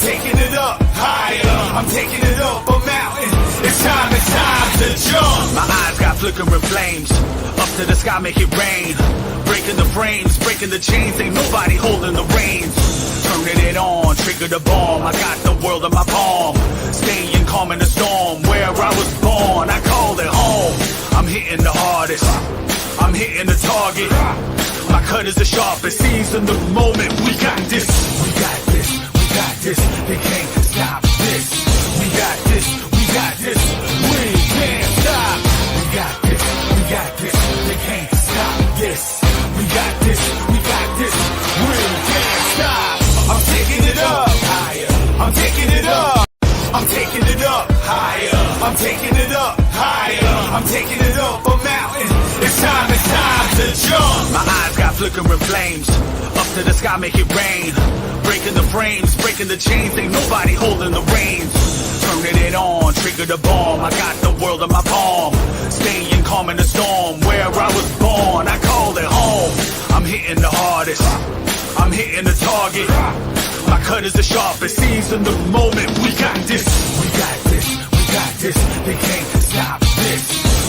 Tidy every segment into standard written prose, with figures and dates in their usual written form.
taking it up, higher. I'm taking it up a mountain. It's time to jump. My eyes got flickering flames. Up to the sky, make it rain. Breaking the frames, breaking the chains. Ain't nobody holding the reins. Turning it on, trigger the bomb. I got the world in my palm. Staying calm in the storm. Where I was born, I call it home. I'm hitting the hardest. I'm hitting the target. My cut is the sharpest. Seizing the moment. We got this. We got this. We got this. They can't stop this. We got this. We got this. We can't stop. We got this. We got this. They can't stop this. We got this. We got this. We can't stop. I'm taking it up higher. I'm taking it up. I'm taking it up higher. I'm taking it up higher. I'm taking it up a mountain. It's time to jump. My eyes got flickering flames. Up to the sky, make it rain. Breaking the frames, breaking the chains. Ain't nobody holding the reins. Turning it on, trigger the bomb. I got the world in my palm. Staying calm in the storm. Where I was born, I call it home. I'm hitting the hardest. I'm hitting the target. My cut is the sharpest. Seizing the moment. We got this. We got this. We got this. They can't stop this.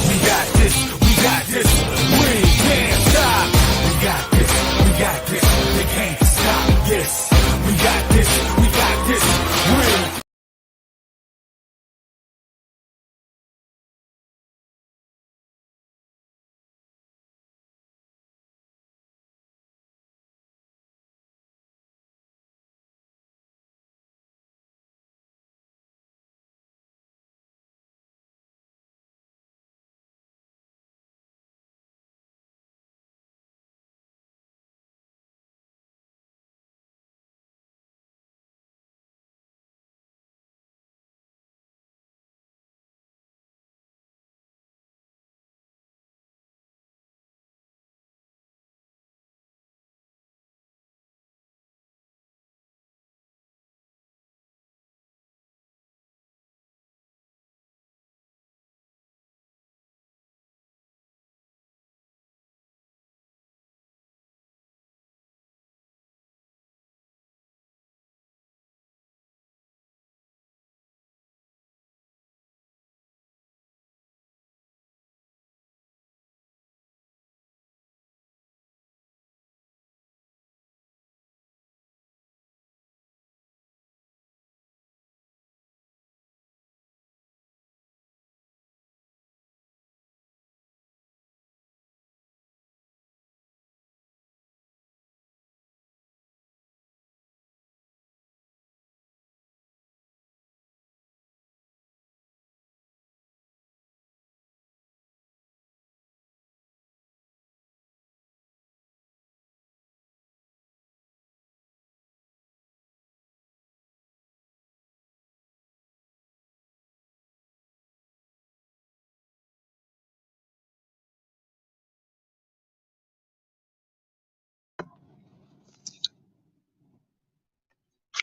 We got this. We got this. We can't stop. We got this. We got this. They can't stop this. We got this. We got this. We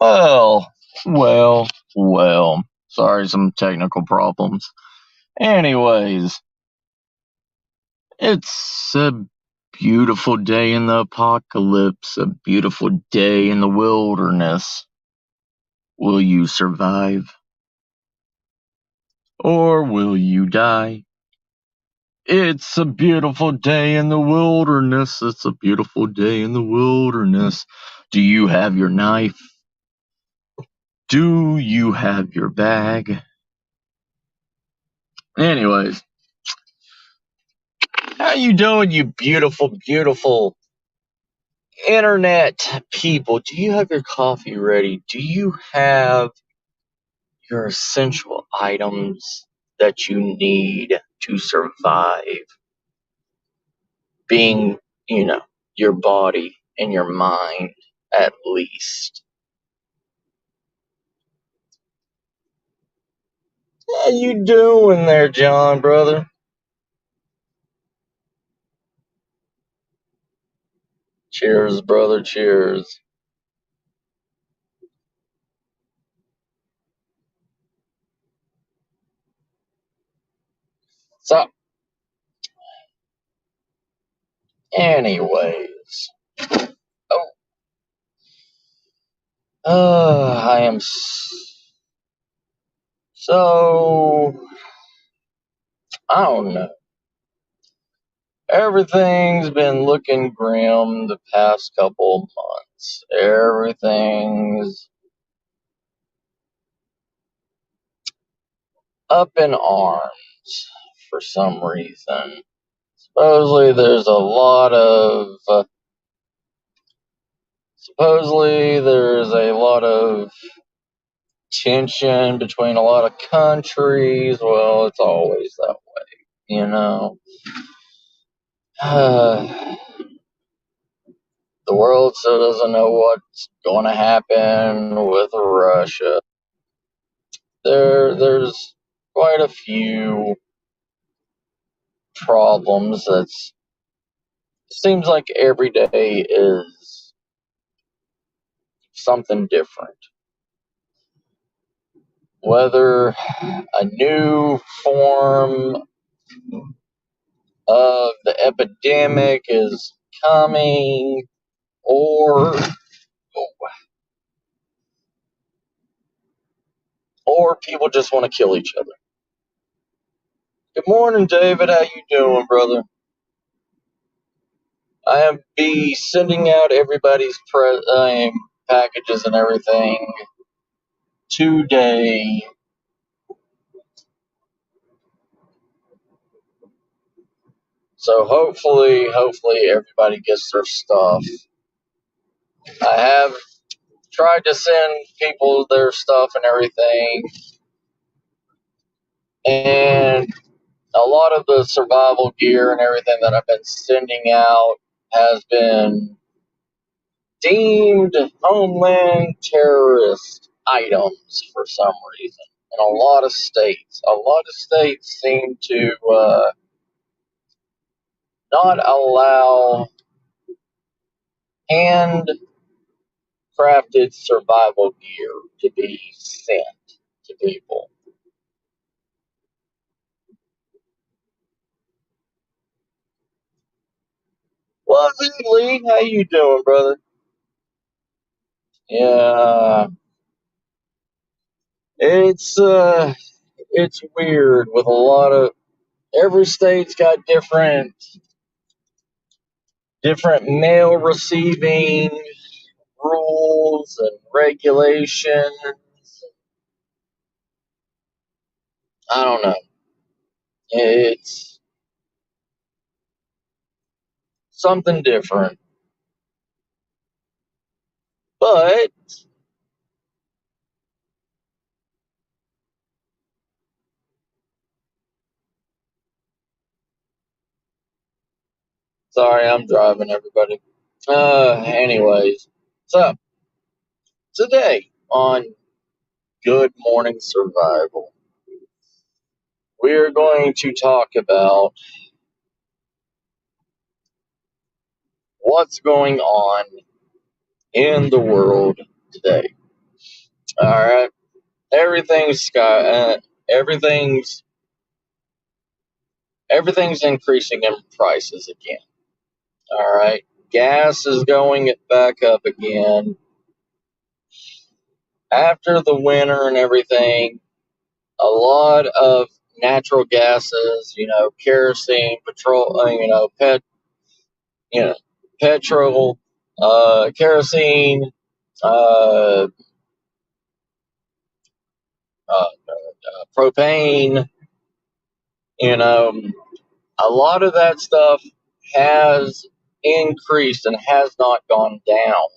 Well. Sorry, some technical problems. Anyways, it's a beautiful day in the apocalypse, a beautiful day in the wilderness. Will you survive? Or will you die? It's a beautiful day in the wilderness. It's a beautiful day in the wilderness. Do you have your knife? Do you have your bag? Anyways, how you doing, you beautiful, beautiful internet people? Do you have your coffee ready? Do you have your essential items that you need to survive? Being, your body and your mind, at least. How you doing there, John, brother? Cheers, brother, cheers. So, anyways. Oh, I am so, I don't know. Everything's been looking grim the past couple of months. Everything's up in arms for some reason. Supposedly there's a lot of tension between a lot of countries. Well, it's always that way, you know. The world still doesn't know what's going to happen with Russia. There's quite a few problems. That's seems like every day is something different. Whether a new form of the epidemic is coming, or people just want to kill each other. Good morning, David. How you doing, brother? I am be sending out everybody's packages and everything today. So hopefully everybody gets their stuff. I have tried to send people their stuff and everything, and a lot of the survival gear and everything that I've been sending out has been deemed homeland terrorist items for some reason in a lot of states. A lot of states seem to not allow handcrafted survival gear to be sent to people. What's it, Lee? How you doing, brother? Yeah, it's weird with a lot of every state's got different mail receiving rules and regulations. I don't know. It's something different. But sorry, I'm driving everybody. Anyways, so today on Good Morning Survival, we're going to talk about what's going on in the world today. All right, everything's everything's increasing in prices again. All right, gas is going back up again after the winter and everything. A lot of natural gases, kerosene, petrol, you know, petrol, kerosene, uh, propane, you know, a lot of that stuff has increased and has not gone down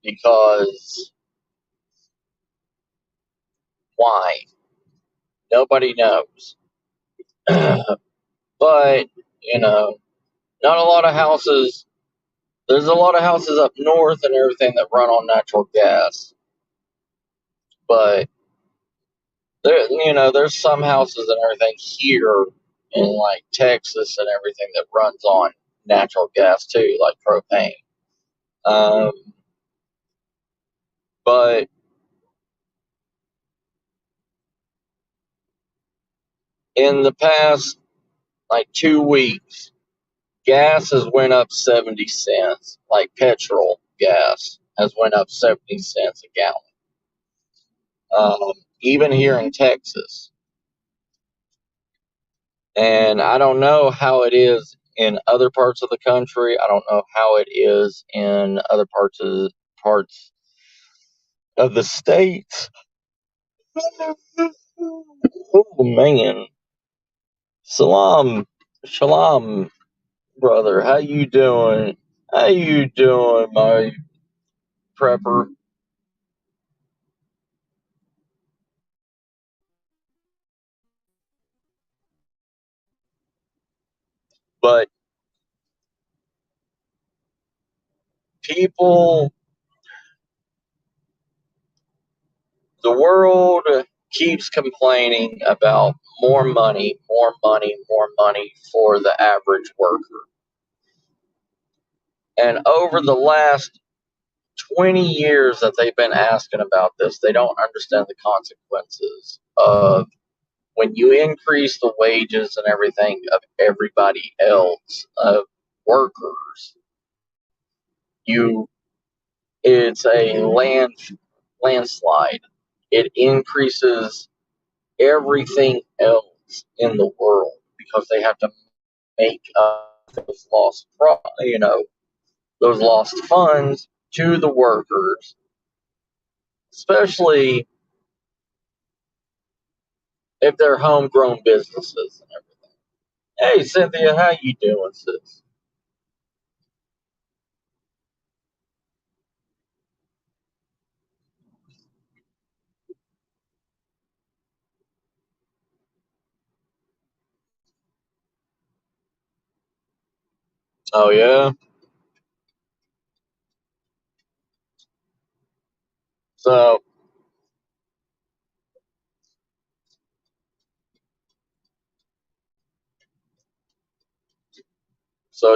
because why? Nobody knows. But, not a lot of houses, there's a lot of houses up north and everything that run on natural gas. But there's some houses and everything here in like Texas and everything that runs on natural gas too, like propane. Um, but in the past like 2 weeks, gas has went up 70 cents, like petrol gas. has went up 70 cents a gallon. Even here in Texas. And I don't know how it is in other parts of the country. I don't know how it is in other parts of the states. Oh man. Shalom, brother. How you doing? How you doing, my prepper? But people, the world keeps complaining about more money, more money, more money for the average worker. And over the last 20 years that they've been asking about this, they don't understand the consequences of when you increase the wages and everything of everybody else, of workers. It's a landslide. It increases everything else in the world because they have to make up those those lost funds to the workers, especially if they're homegrown businesses and everything. Hey, Cynthia, how you doing, sis? Oh yeah. So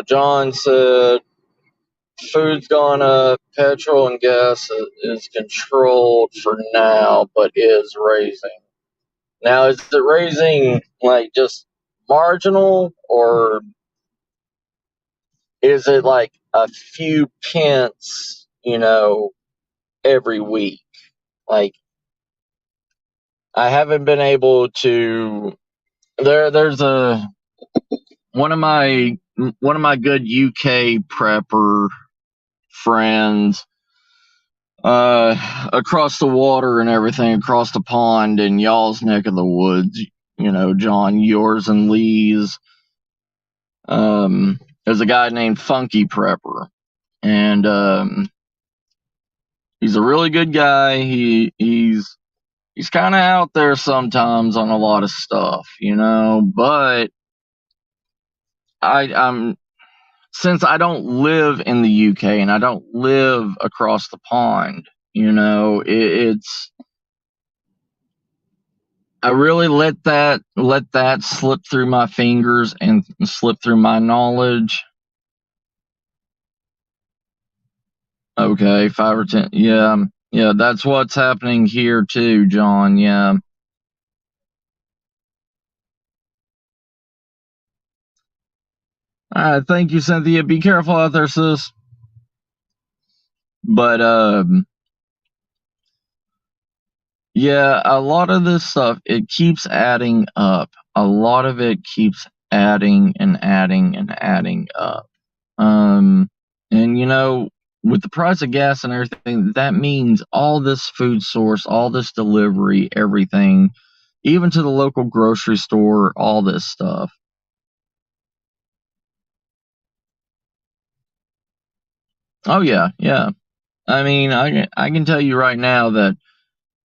John said food's gone up, petrol and gas is controlled for now, but is raising. Now, is it raising like just marginal, or is it like a few pence, every week? Like, I haven't been able to. There's one of my good UK prepper friends across the water and everything, across the pond in y'all's neck of the woods, John, yours and Lee's. There's a guy named Funky Prepper, and he's a really good guy. He's kind of out there sometimes on a lot of stuff, but I'm since I don't live in the UK and I don't live across the pond, it's I really let that slip through my fingers and slip through my knowledge. Okay, 5 or 10. Yeah, that's what's happening here too, John. Yeah. All right, thank you, Cynthia. Be careful out there, sis. But yeah, a lot of this stuff, it keeps adding up. A lot of it keeps adding and adding and adding up. And with the price of gas and everything, that means all this food source, all this delivery, everything, even to the local grocery store, all this stuff. Oh yeah, yeah. I mean, I can tell you right now that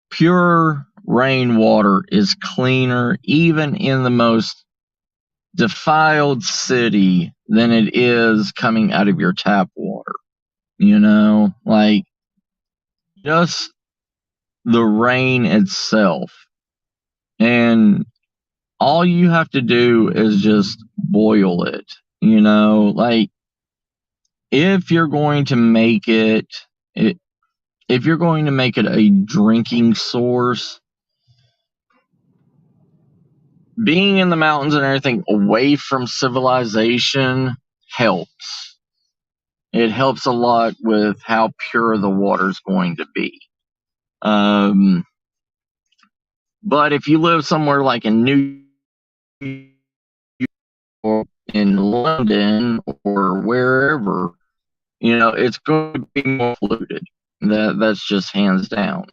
pure rainwater is cleaner, even in the most defiled city, than it is coming out of your tap water. Like just the rain itself. And all you have to do is just boil it. Like if you're going to make if you're going to make it a drinking source, being in the mountains and everything away from civilization helps. It helps a lot with how pure the water's going to be. But if you live somewhere like in New York or in London or wherever, it's going to be more polluted. That's just hands down.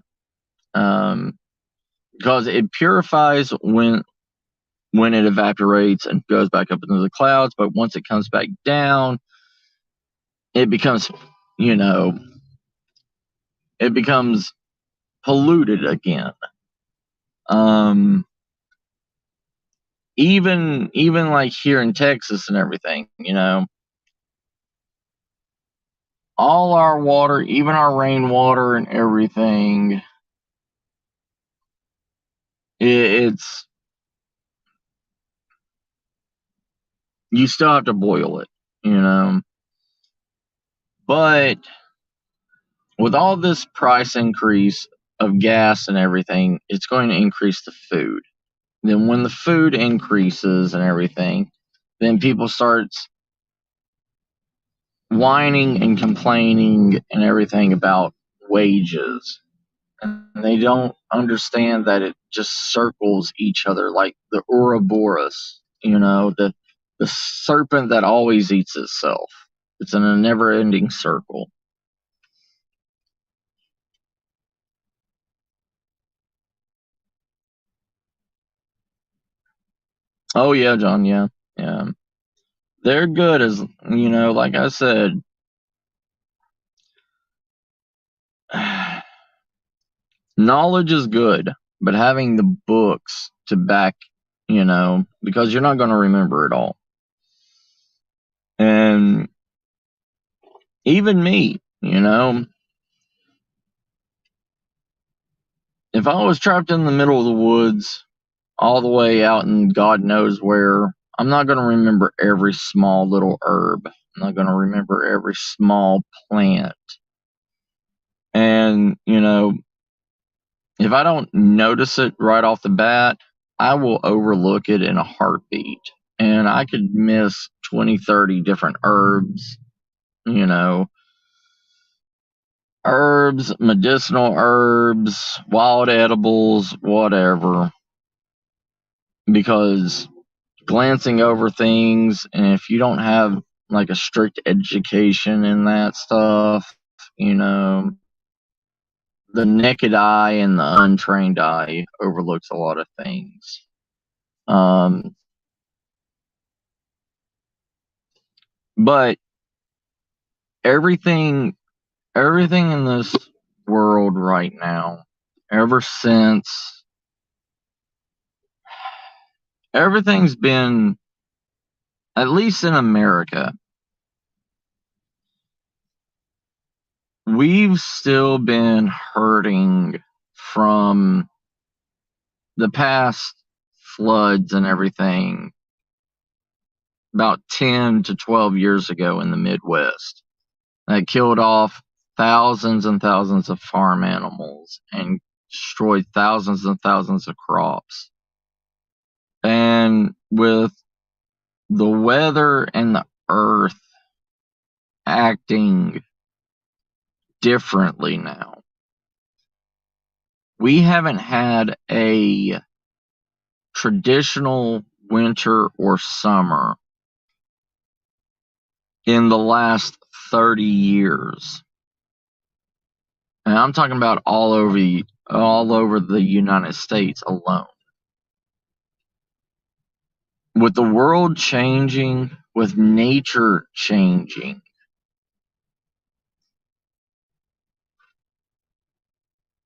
Because it purifies when it evaporates and goes back up into the clouds, but once it comes back down, it becomes, it becomes polluted again. Even like here in Texas and everything, all our water, even our rainwater and everything, it's you still have to boil it, But with all this price increase of gas and everything, it's going to increase the food. Then when the food increases and everything, then people start whining and complaining and everything about wages. And they don't understand that it just circles each other like the Ouroboros, the serpent that always eats itself. It's in a never-ending circle. Oh yeah, John, yeah. They're good as, like I said, knowledge is good, but having the books to back, because you're not going to remember it all. And even me, if I was trapped in the middle of the woods, all the way out in God knows where, I'm not going to remember every small little herb. I'm not going to remember every small plant. And, if I don't notice it right off the bat, I will overlook it in a heartbeat. And I could miss 20, 30 different herbs, herbs, medicinal herbs, wild edibles, whatever. Because glancing over things, and if you don't have like a strict education in that stuff, the naked eye and the untrained eye overlooks a lot of things. But everything in this world right now, ever since, everything's been, at least in America, we've still been hurting from the past floods and everything about 10 to 12 years ago in the Midwest that killed off thousands and thousands of farm animals and destroyed thousands and thousands of crops. And with the weather and the earth acting differently now, we haven't had a traditional winter or summer in the last 30 years. And I'm talking about all over the United States alone. With the world changing, with nature changing,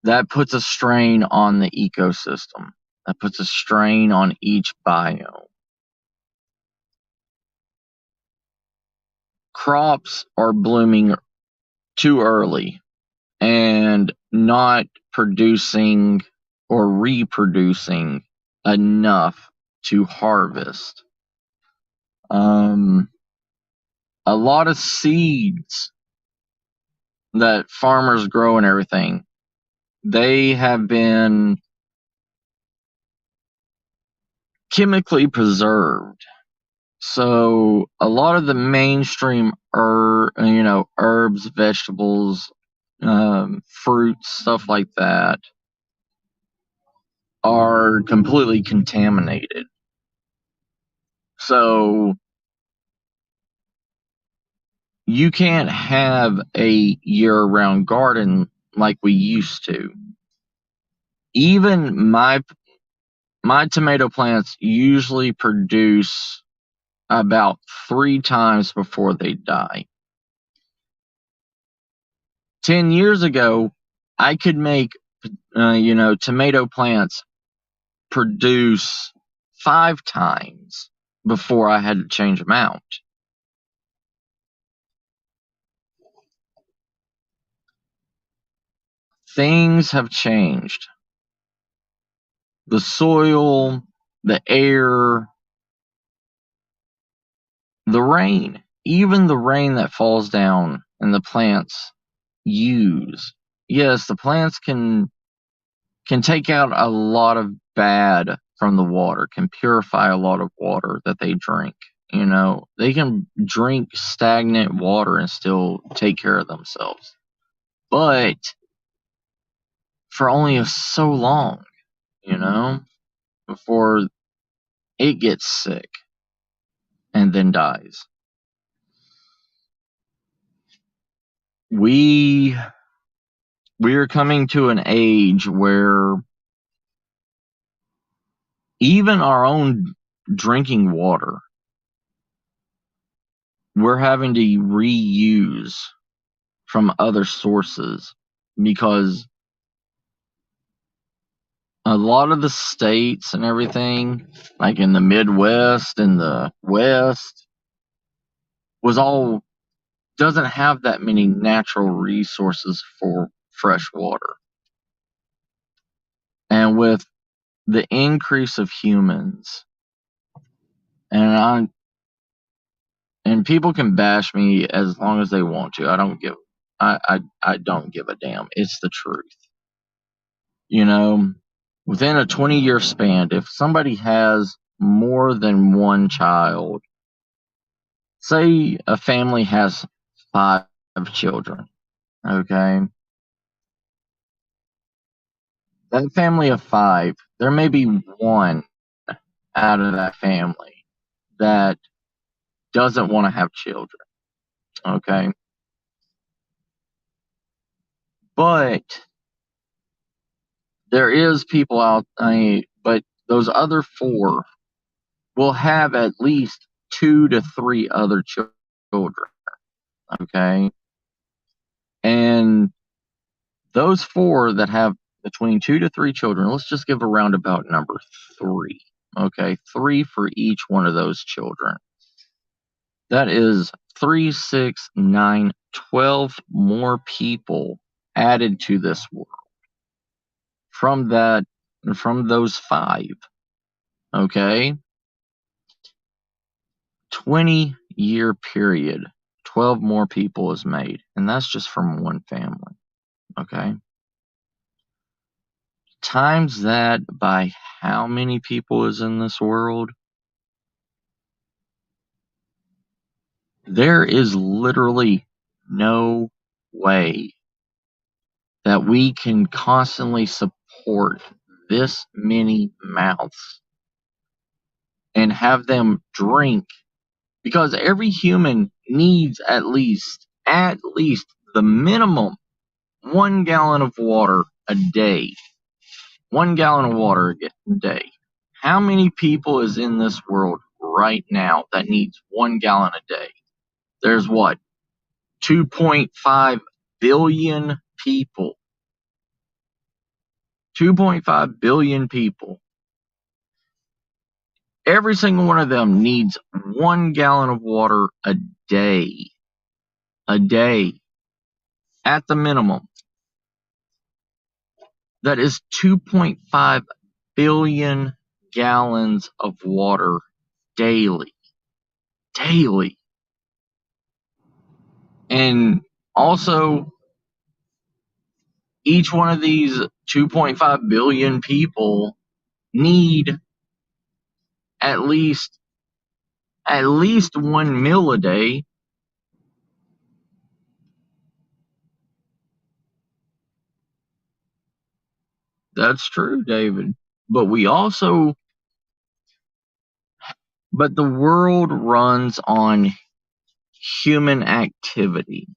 that puts a strain on the ecosystem. That puts a strain on each biome. Crops are blooming too early and not producing or reproducing enough to harvest. A lot of seeds that farmers grow and everything, they have been chemically preserved So a lot of the mainstream herbs, vegetables, fruits, stuff like that are completely contaminated. So you can't have a year-round garden like we used to. Even my tomato plants usually produce about 3 times before they die. 10 years ago, I could make, tomato plants produce 5 times before I had to change them out. Things have changed. The soil, the air, the rain, even the rain that falls down and the plants use. Yes, the plants can take out a lot of bad from the water, can purify a lot of water that they drink. They can drink stagnant water and still take care of themselves. But for only so long, before it gets sick and then dies. We're coming to an age where even our own drinking water, we're having to reuse from other sources, because a lot of the states and everything, like in the Midwest and the West, doesn't have that many natural resources for fresh water. And with the increase of humans, and people can bash me as long as they want to. I don't give a damn. It's the truth. Within a 20-year span, if somebody has more than one child, say a family has 5 children, okay? That family of 5, there may be one out of that family that doesn't want to have children, okay? But there is people out, but those other 4 will have at least 2 to 3 other children, okay? And those 4 that have between 2 to 3 children, let's just give a roundabout number, 3, okay? 3 for each one of those children. That is 3, 6, 9, 12 more people added to this world from those 5, okay? 20-year period, 12 more people is made, and that's just from one family, okay? Times that by how many people is in this world? There is literally no way that we can constantly support this many mouths and have them drink, because every human needs at least the minimum 1 gallon of water a day. 1 gallon of water a day. How many people is in this world right now that needs 1 gallon a day? There's what? 2.5 billion people. 2.5 billion people. Every single one of them needs 1 gallon of water a day. A day. At the minimum. That is 2.5 billion gallons of water daily. Daily. And also, each one of these 2.5 billion people need at least at least one meal a day. That's true, David. But but the world runs on human activity.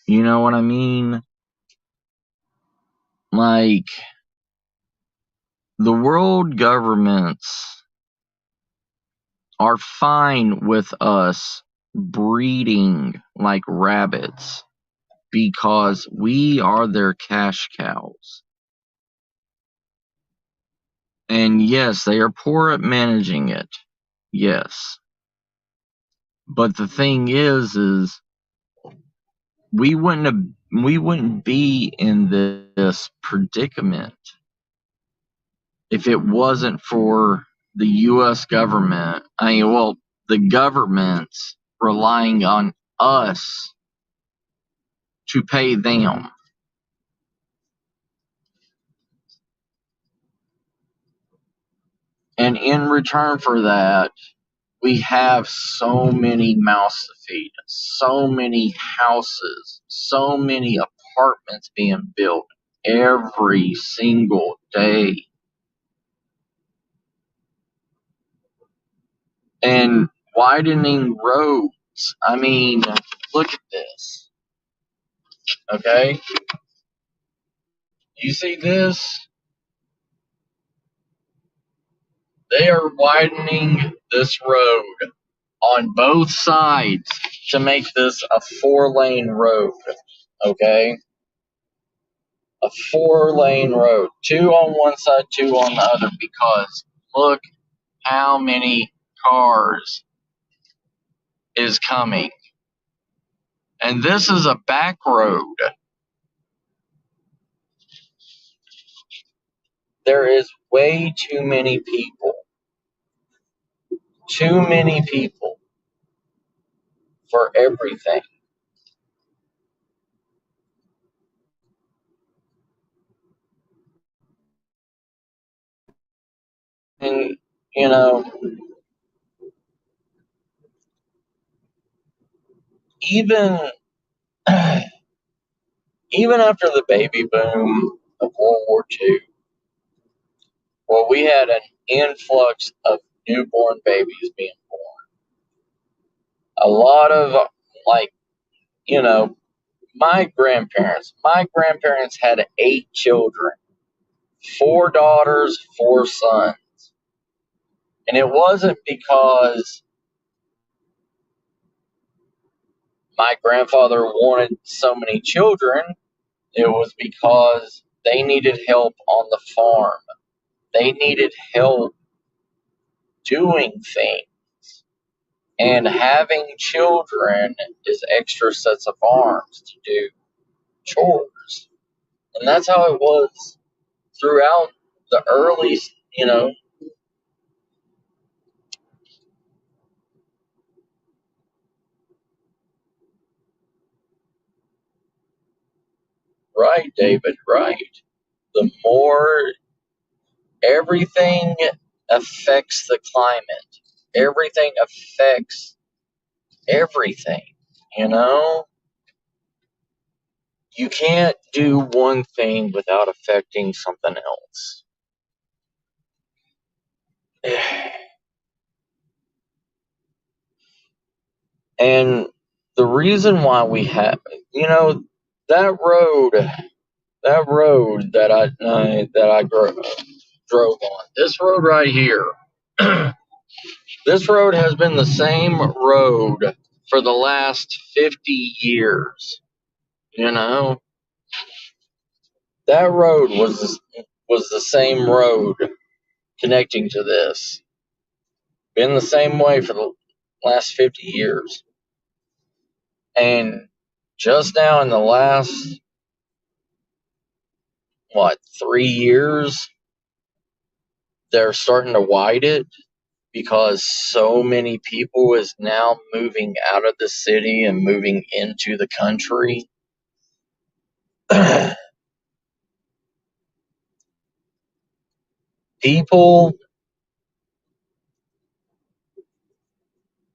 You know what I mean? Like, the world governments are fine with us breeding like rabbits because we are their cash cows. And yes, they are poor at managing it. Yes. But the thing is we wouldn't be in this predicament if it wasn't for the US government. The government's relying on us to pay them. And in return for that, we have so many mouths to feed, so many houses, so many apartments being built every single day. And widening roads. I mean, look at this. Okay? You see this? They are widening this road on both sides to make this a 4-lane road. Okay? A 4-lane road. 2 on one side, 2 on the other, because look how many cars is coming. And this is a back road. There is way too many people. Too many people for everything. And, you know, even even after the baby boom of World War II, well, we had an influx of newborn babies being born. A lot of, like, you know, my grandparents had 8 children, 4 daughters, 4 sons. And it wasn't because my grandfather wanted so many children. It was because they needed help on the farm. They needed help doing things. And having children is extra sets of arms to do chores. And that's how it was throughout the early, you know. Right, David, right. The more everything affects the climate, everything affects everything, you know? You can't do one thing without affecting something else. And the reason why we have, you know, that road, that I drove on, this road right here, this road has been the same road for the last 50 years. You know, that road was the same road connecting to this. Been the same way for the last 50 years. And just now in the last, 3 years, they're starting to widen it because so many people is now moving out of the city and moving into the country. People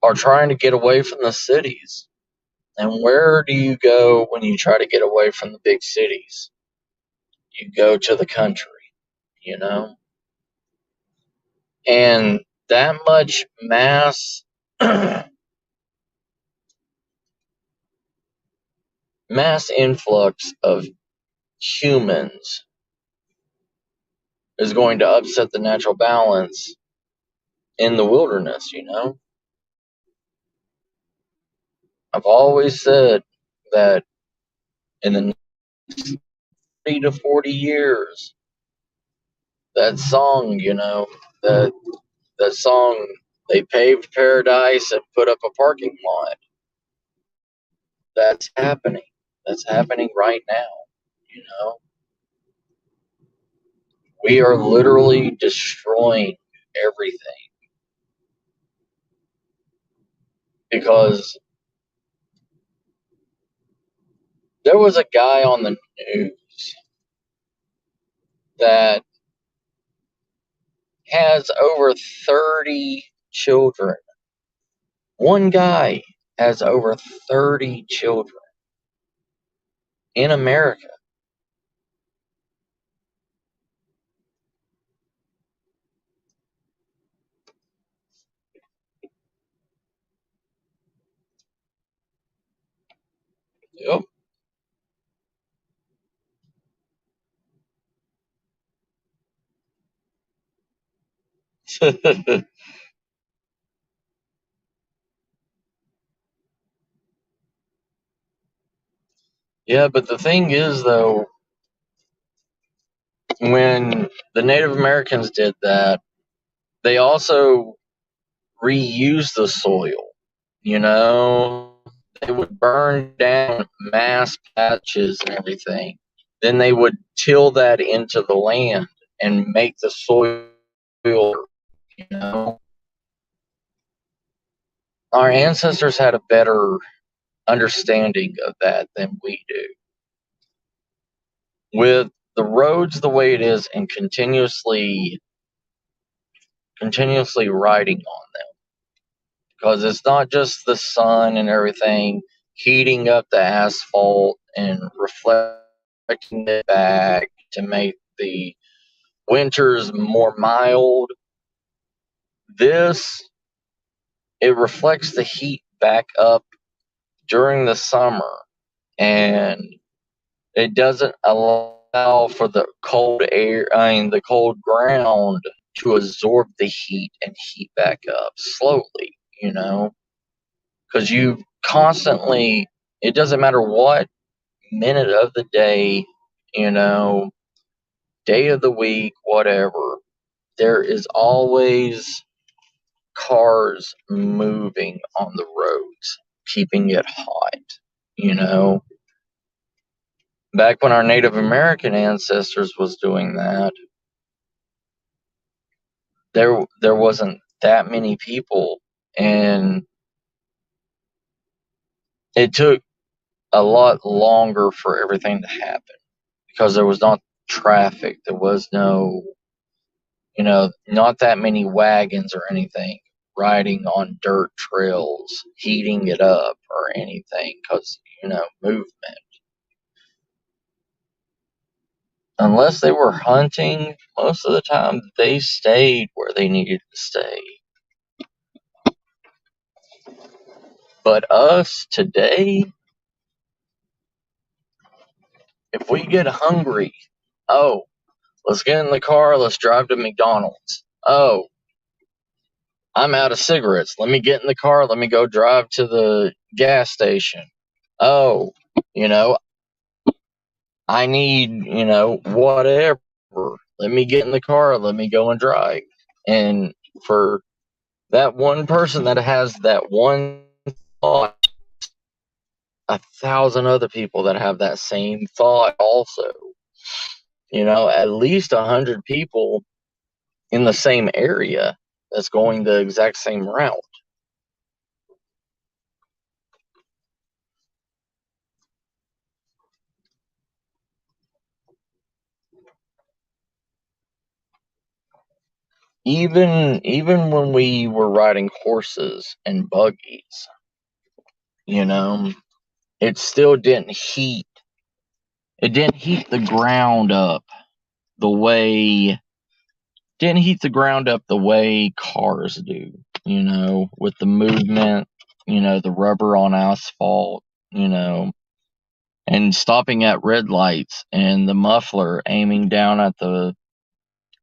are trying to get away from the cities. And where do you go when you try to get away from the big cities? You go to the country, you know? And that much mass influx of humans is going to upset the natural balance in the wilderness, you know? I've always said that in the 30 to 40 years, that song, that that song, they paved paradise and put up a parking lot. That's happening. That's happening right now, you know? We are literally destroying everything because there was a guy on the news that has over 30 children. One guy has over 30 children in America. Yep. Yeah, but the thing is, though, when the Native Americans did that, they also reused the soil. You know, they would burn down mass patches and everything. Then they would till that into the land and make the soil, you know. Our ancestors had a better understanding of that than we do. With the roads the way it is and continuously riding on them, because it's not just the sun and everything heating up the asphalt and reflecting it back to make the winters more mild. This, it reflects the heat back up during the summer, and it doesn't allow for the cold air, the cold ground to absorb the heat and heat back up slowly, you know, because you constantly, it doesn't matter what minute of the day, you know, day of the week, whatever, there is always cars moving on the roads, keeping it hot, you know. Back when our Native American ancestors was doing that, there wasn't that many people, and it took a lot longer for everything to happen because there was not traffic, there was no, not that many wagons or anything riding on dirt trails, heating it up or anything because, movement. Unless they were hunting, most of the time they stayed where they needed to stay. But us today, if we get hungry, oh, let's get in the car, let's drive to McDonald's. Oh, I'm out of cigarettes. Let me get in the car, let me go drive to the gas station. Oh, you know, I need, whatever. Let me get in the car, let me go and drive. And for that one person that has that one thought, 1,000 other people that have that same thought also. At least 100 people in the same area that's going the exact same route. even when we were riding horses and buggies, it still didn't heat. It didn't heat the ground up the way cars do, with the movement, the rubber on asphalt, and stopping at red lights and the muffler aiming down at the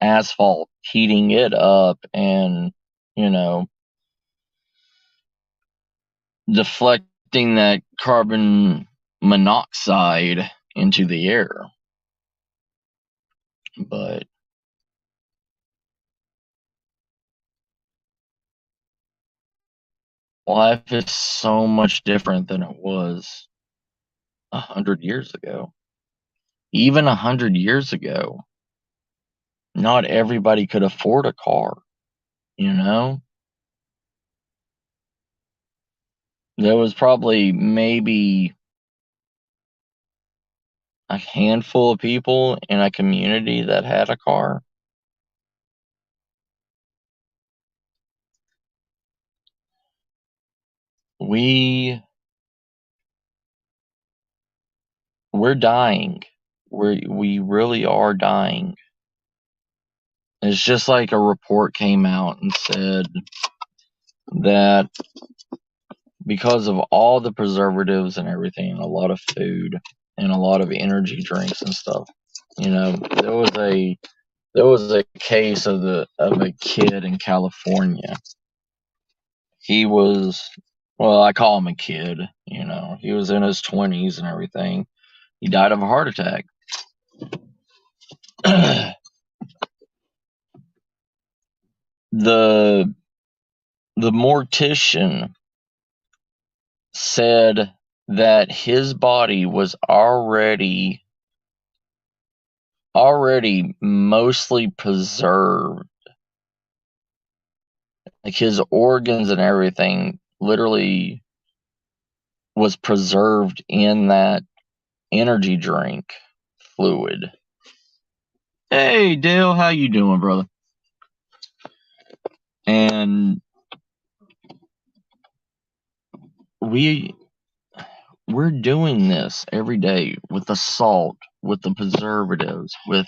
asphalt, heating it up and, deflecting that carbon monoxide into the air. But life is so much different than it was 100 years ago. Even 100 years ago, not everybody could afford a car, There was probably maybe a handful of people in a community that had a car. We're dying. We really are dying. It's just like a report came out and said that because of all the preservatives and everything, and a lot of food and a lot of energy drinks and stuff, there was a case of a kid in California. He was, well, I call him a kid, he was in his 20s and everything. He died of a heart attack. The mortician said that his body was already mostly preserved. Like his organs and everything literally was preserved in that energy drink fluid. Hey Dale, how you doing, brother? And we're doing this every day with the salt, with the preservatives, with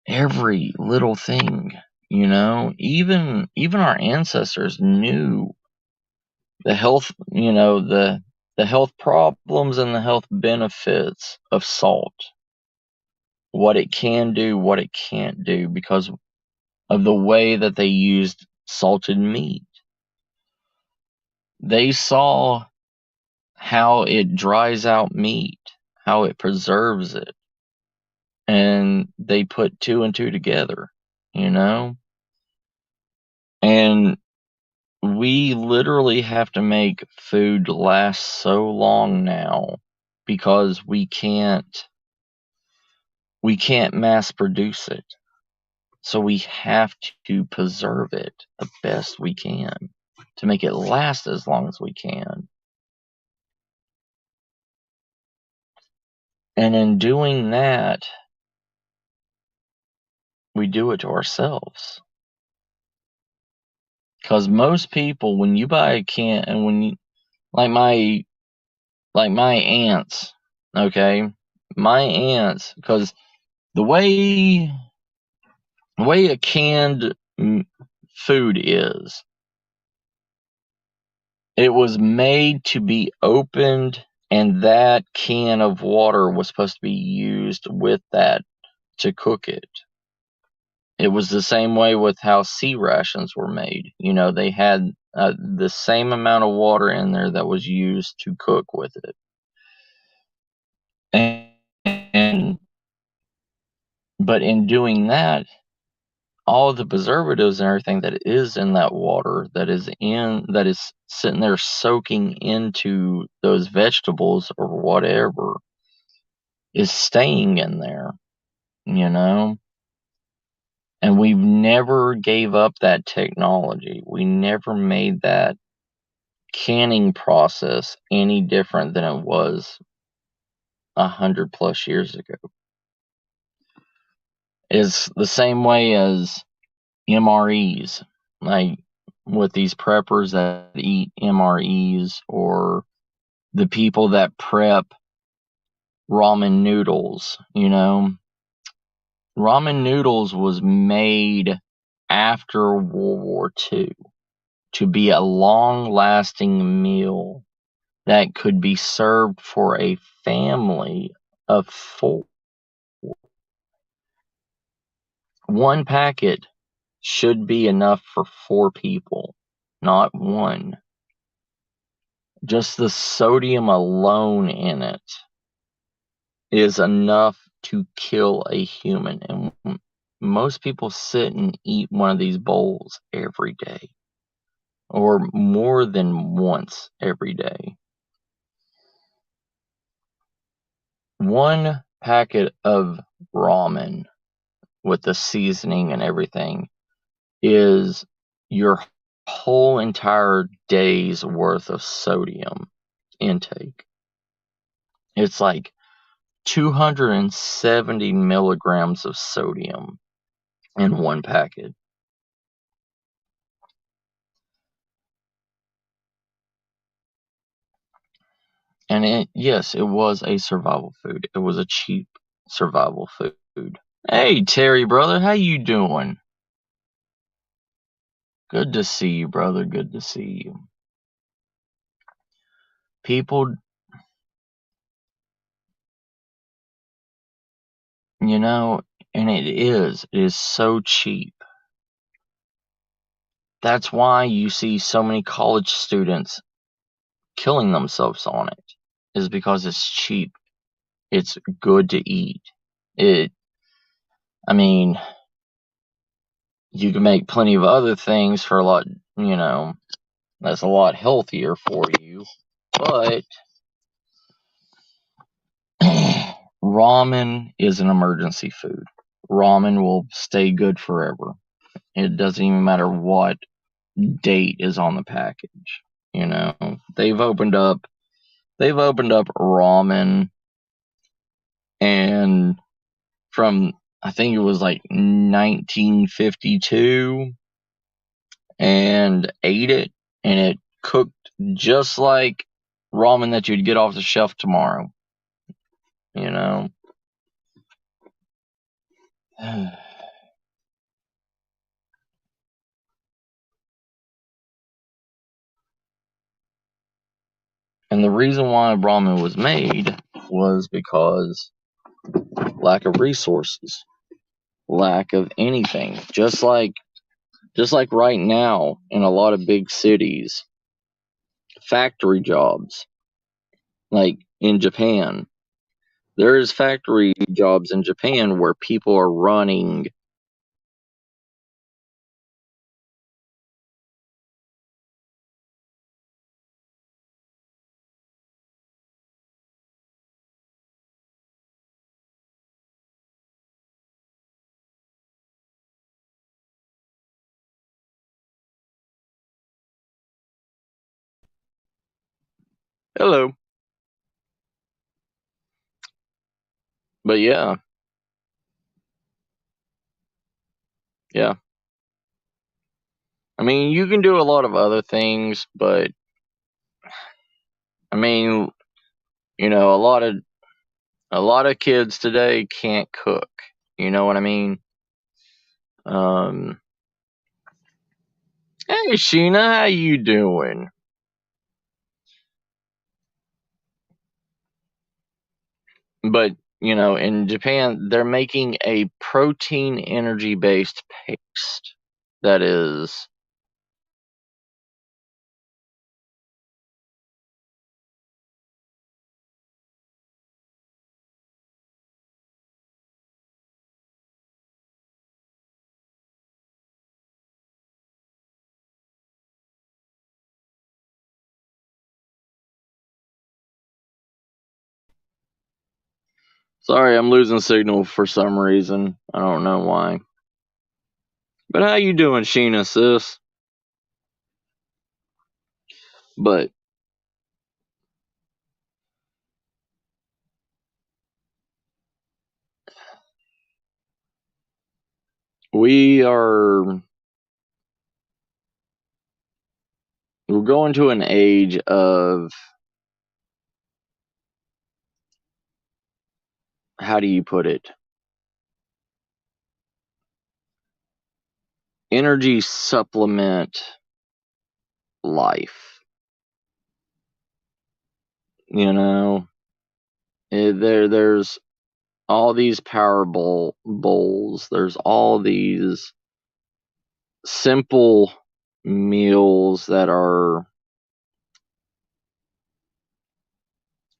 every little thing, even our ancestors knew the health, the health problems and the health benefits of salt, what it can do, what it can't do, because of the way that they used salted meat. They saw how it dries out meat, how it preserves it, and they put two and two together, and we literally have to make food last so long now because we can't mass produce it. So we have to preserve it the best we can to make it last as long as we can. And in doing that, we do it to ourselves. Because most people, when you buy a can, and when you, like my aunts, okay, my aunts, because the way a canned food is, it was made to be opened, and that can of water was supposed to be used with that to cook it. It was the same way with how sea rations were made. They had the same amount of water in there that was used to cook with it. But in doing that, all the preservatives and everything that is in that water, that is sitting there soaking into those vegetables or whatever, is staying in there, and we've never gave up that technology. We never made that canning process any different than it was 100+ years ago. It's the same way as MREs, like with these preppers that eat MREs, or the people that prep ramen noodles, Ramen noodles was made after World War II to be a long-lasting meal that could be served for a family of 4. One packet should be enough for 4 people, not 1. Just the sodium alone in it is enough to kill a human. And most people sit and eat one of these bowls every day, or more than once every day. One packet of ramen with the seasoning and everything is your whole entire day's worth of sodium intake. It's like 270 milligrams of sodium in one packet. And yes, it was a survival food. It was a cheap survival food. Hey, Terry, brother, how you doing? Good to see you, brother. Good to see you. People, and it is so cheap. That's why you see so many college students killing themselves on it, is because it's cheap. It's good to eat. I mean, you can make plenty of other things for a lot, that's a lot healthier for you, but ramen is an emergency food. Ramen will stay good forever. It doesn't even matter what date is on the package. They've opened up ramen, and from, I think it was like 1952, and ate it, and it cooked just like ramen that you'd get off the shelf tomorrow. And the reason why ramen was made was because lack of resources, lack of anything. Just like right now in a lot of big cities, factory jobs, like in Japan. There is factory jobs in Japan where people are running hello. But yeah. I mean, you can do a lot of other things, but I mean, a lot of kids today can't cook. You know what I mean? Hey, Sheena, how you doing? But, in Japan, they're making a protein energy based paste that is. Sorry, I'm losing signal for some reason. I don't know why. But how you doing, Sheena, sis? But we are we're going to an age of, how do you put it? Energy supplement life. You know, there's all these power bowls. There's all these simple meals that are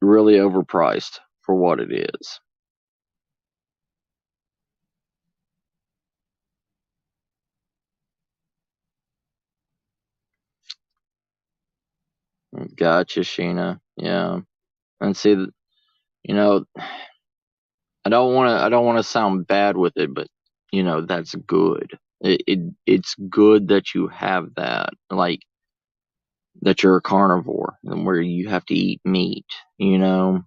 really overpriced for what it is. Gotcha, Sheena. Yeah, and see, you know, I don't want to sound bad with it, but that's good. It's good that you have that, like that you're a carnivore and where you have to eat meat. Yeah,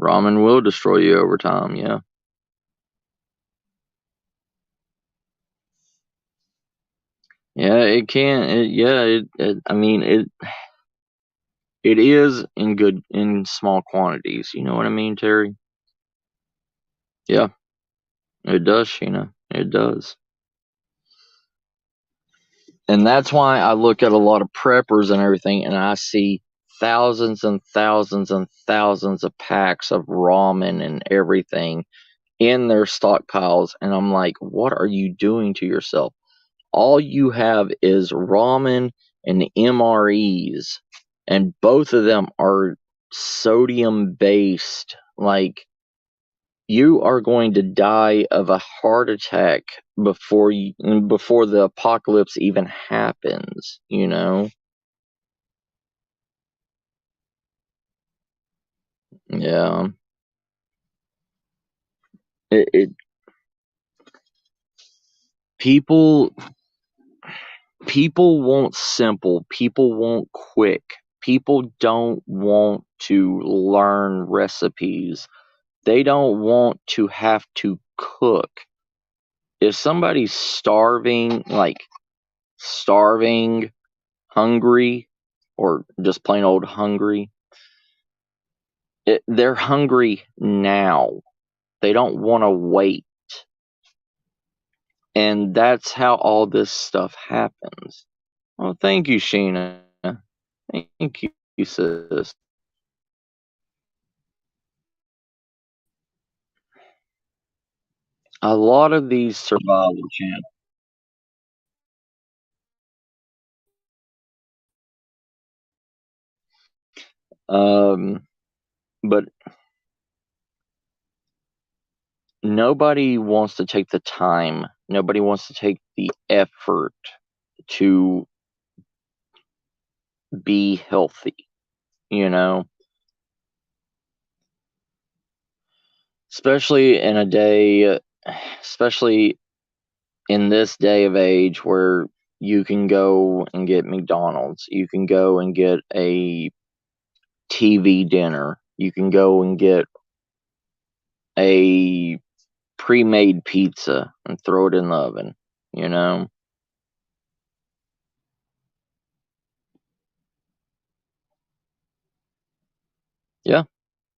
ramen will destroy you over time. Yeah, yeah, it can. I mean, it is in small quantities. You know what I mean, Terry? Yeah, it does, Sheena. It does. And that's why I look at a lot of preppers and everything, and I see thousands and thousands and thousands of packs of ramen and everything in their stockpiles. And I'm like, what are you doing to yourself? All you have is ramen and MREs, and both of them are sodium based. Like, you are going to die of a heart attack before the apocalypse even happens. Yeah. It people people want simple, people want quick, people don't want to learn recipes, they don't want to have to cook. If somebody's starving, hungry, or just plain old hungry, they're hungry now. They don't want to wait. And that's how all this stuff happens. Well, thank you, Sheena. Thank you, sis. A lot of these survival channels. Um, but nobody wants to take the time. Nobody wants to take the effort to be healthy, you know? Especially in a day, especially in this day of age where you can go and get McDonald's, you can go and get a TV dinner, you can go and get a pre-made pizza and throw it in the oven, you know? Yeah,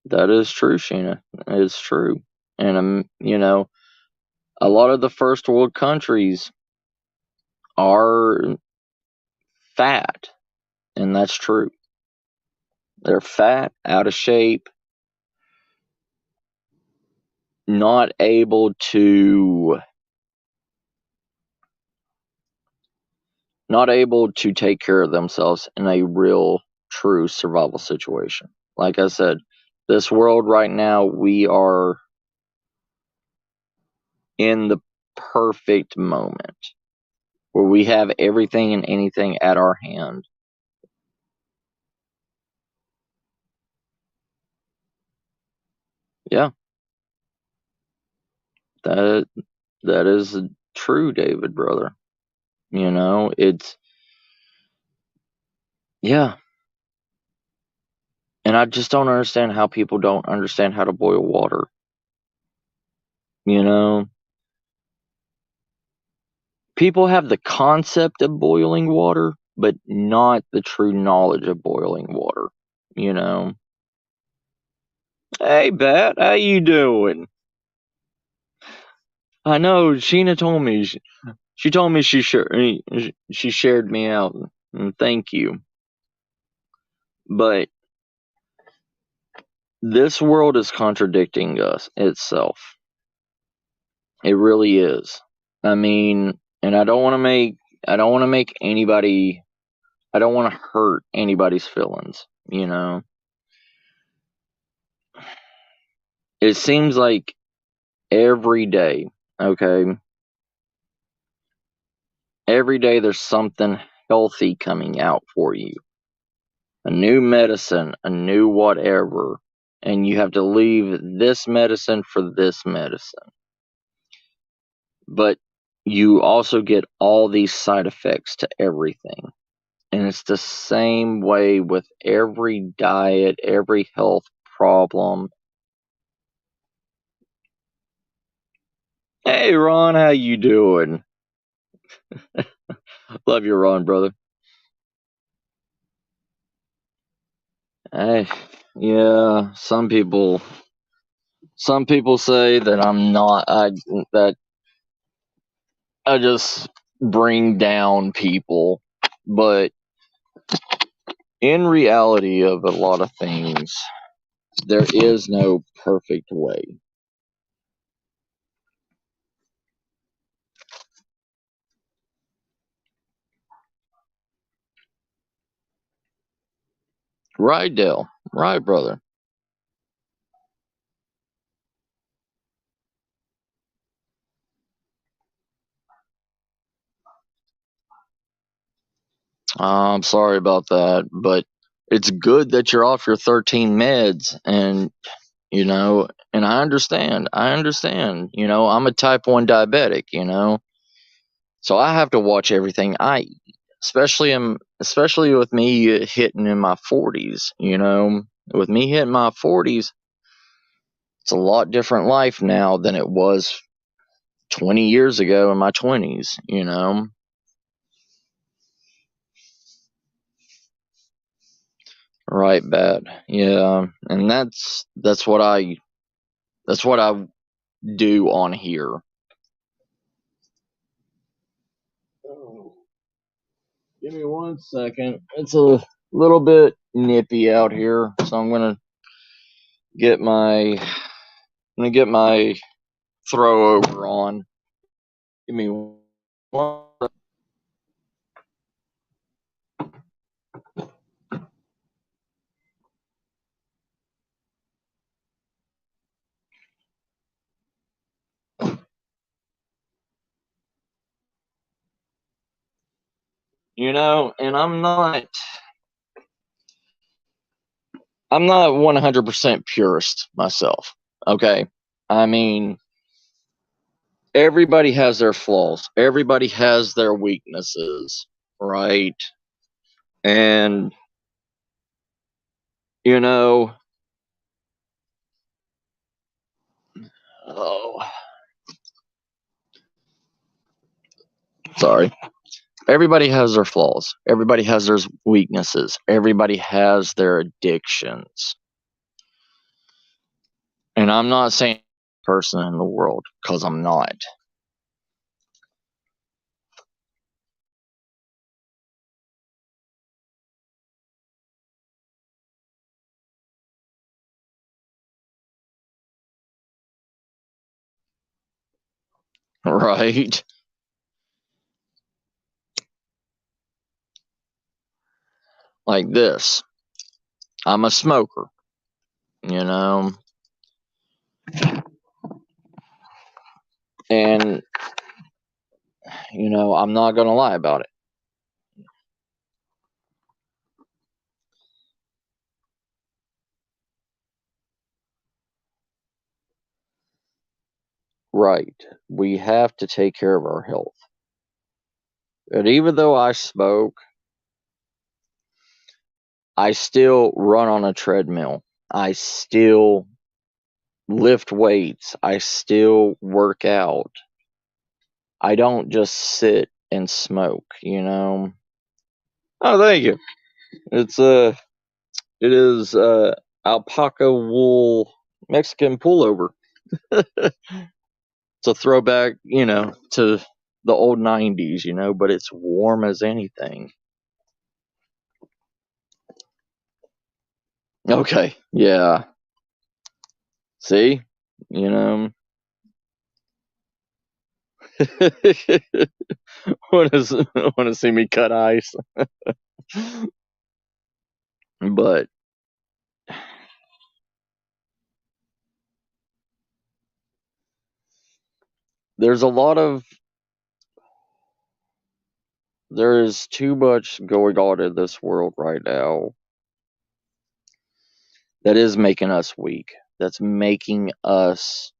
that is true, Sheena. It's true. And, a lot of the first world countries are fat, and that's true. They're fat, out of shape, not able to take care of themselves in a real true survival situation. Like I said, this world right now, we are in the perfect moment where we have everything and anything at our hand. Yeah, that that is true, David, brother. It's, yeah. And I just don't understand how people don't understand how to boil water. You know, people have the concept of boiling water, but not the true knowledge of boiling water. You know. Hey, Bat, how you doing? I know Sheena told me. She told me she shared me out, and thank you. But this world is contradicting itself. It really is. I mean, and I don't want to make anybody. I don't want to hurt anybody's feelings. You know. It seems like every day. Okay. Every day there's something healthy coming out for you. A new medicine, a new whatever, and you have to leave this medicine for this medicine. But you also get all these side effects to everything. And it's the same way with every diet, every health problem. Hey Ron, how you doing? Love you, Ron, brother. Hey, yeah, some people say that that I just bring down people, but in reality of a lot of things, there is no perfect way. Right, Dale. Right, brother. I'm sorry about that, but it's good that you're off your 13 meds, and and I understand. I'm a type 1 diabetic, so I have to watch everything I eat, especially with me hitting in my 40s. With me hitting my 40s, it's a lot different life now than it was 20 years ago in my 20s. Right, bad. Yeah, and that's what I do on here. Oh, give me 1 second. It's a little bit nippy out here, so I'm gonna get my throw over on. Give me one. And I'm not 100% purist myself. Okay, I mean, everybody has their flaws. Everybody has their weaknesses, right? And you know, oh, sorry. Everybody has their flaws. Everybody has their weaknesses. Everybody has their addictions. And I'm not saying person in the world, because I'm not. Right? Like this. I'm a smoker, you know? And, I'm not going to lie about it. Right. We have to take care of our health. But even though I smoke, I still run on a treadmill. I still lift weights. I still work out. I don't just sit and smoke, you know. Oh, thank you. It is alpaca wool Mexican pullover. It's a throwback, to the old 90s, but it's warm as anything. Okay, yeah. See? You know. want to see me cut ice. But there's there is too much going on in this world right now that is making us weak. That's making us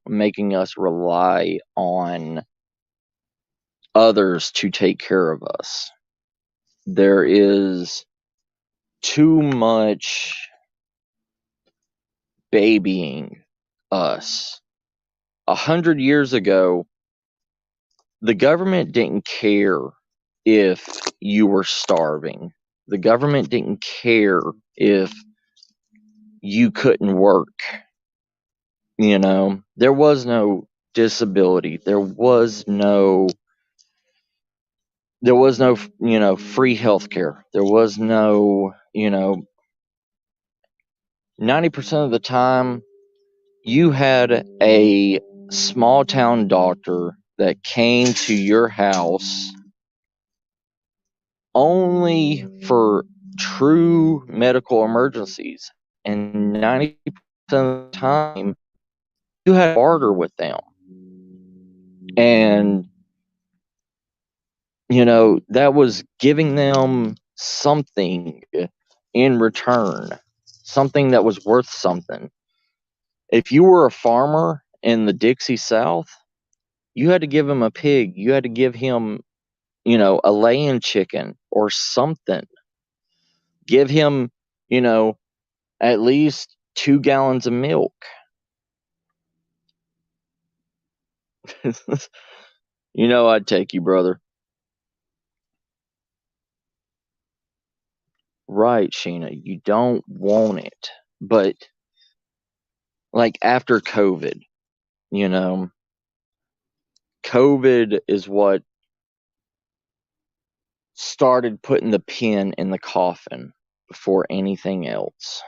making us rely on others to take care of us. There is too much babying us. 100 years ago, the government didn't care if you were starving. The government didn't care if you couldn't work. There was no disability. There was no free healthcare. There was no, 90% of the time you had a small town doctor that came to your house only for true medical emergencies. And 90% of the time, you had to barter with them. And, that was giving them something in return, something that was worth something. If you were a farmer in the Dixie South, you had to give him a pig. You had to give him, a laying chicken or something. Give him, at least 2 gallons of milk. I'd take you, brother. Right, Sheena. You don't want it. But, like, after COVID, COVID is what started putting the pin in the coffin before anything else.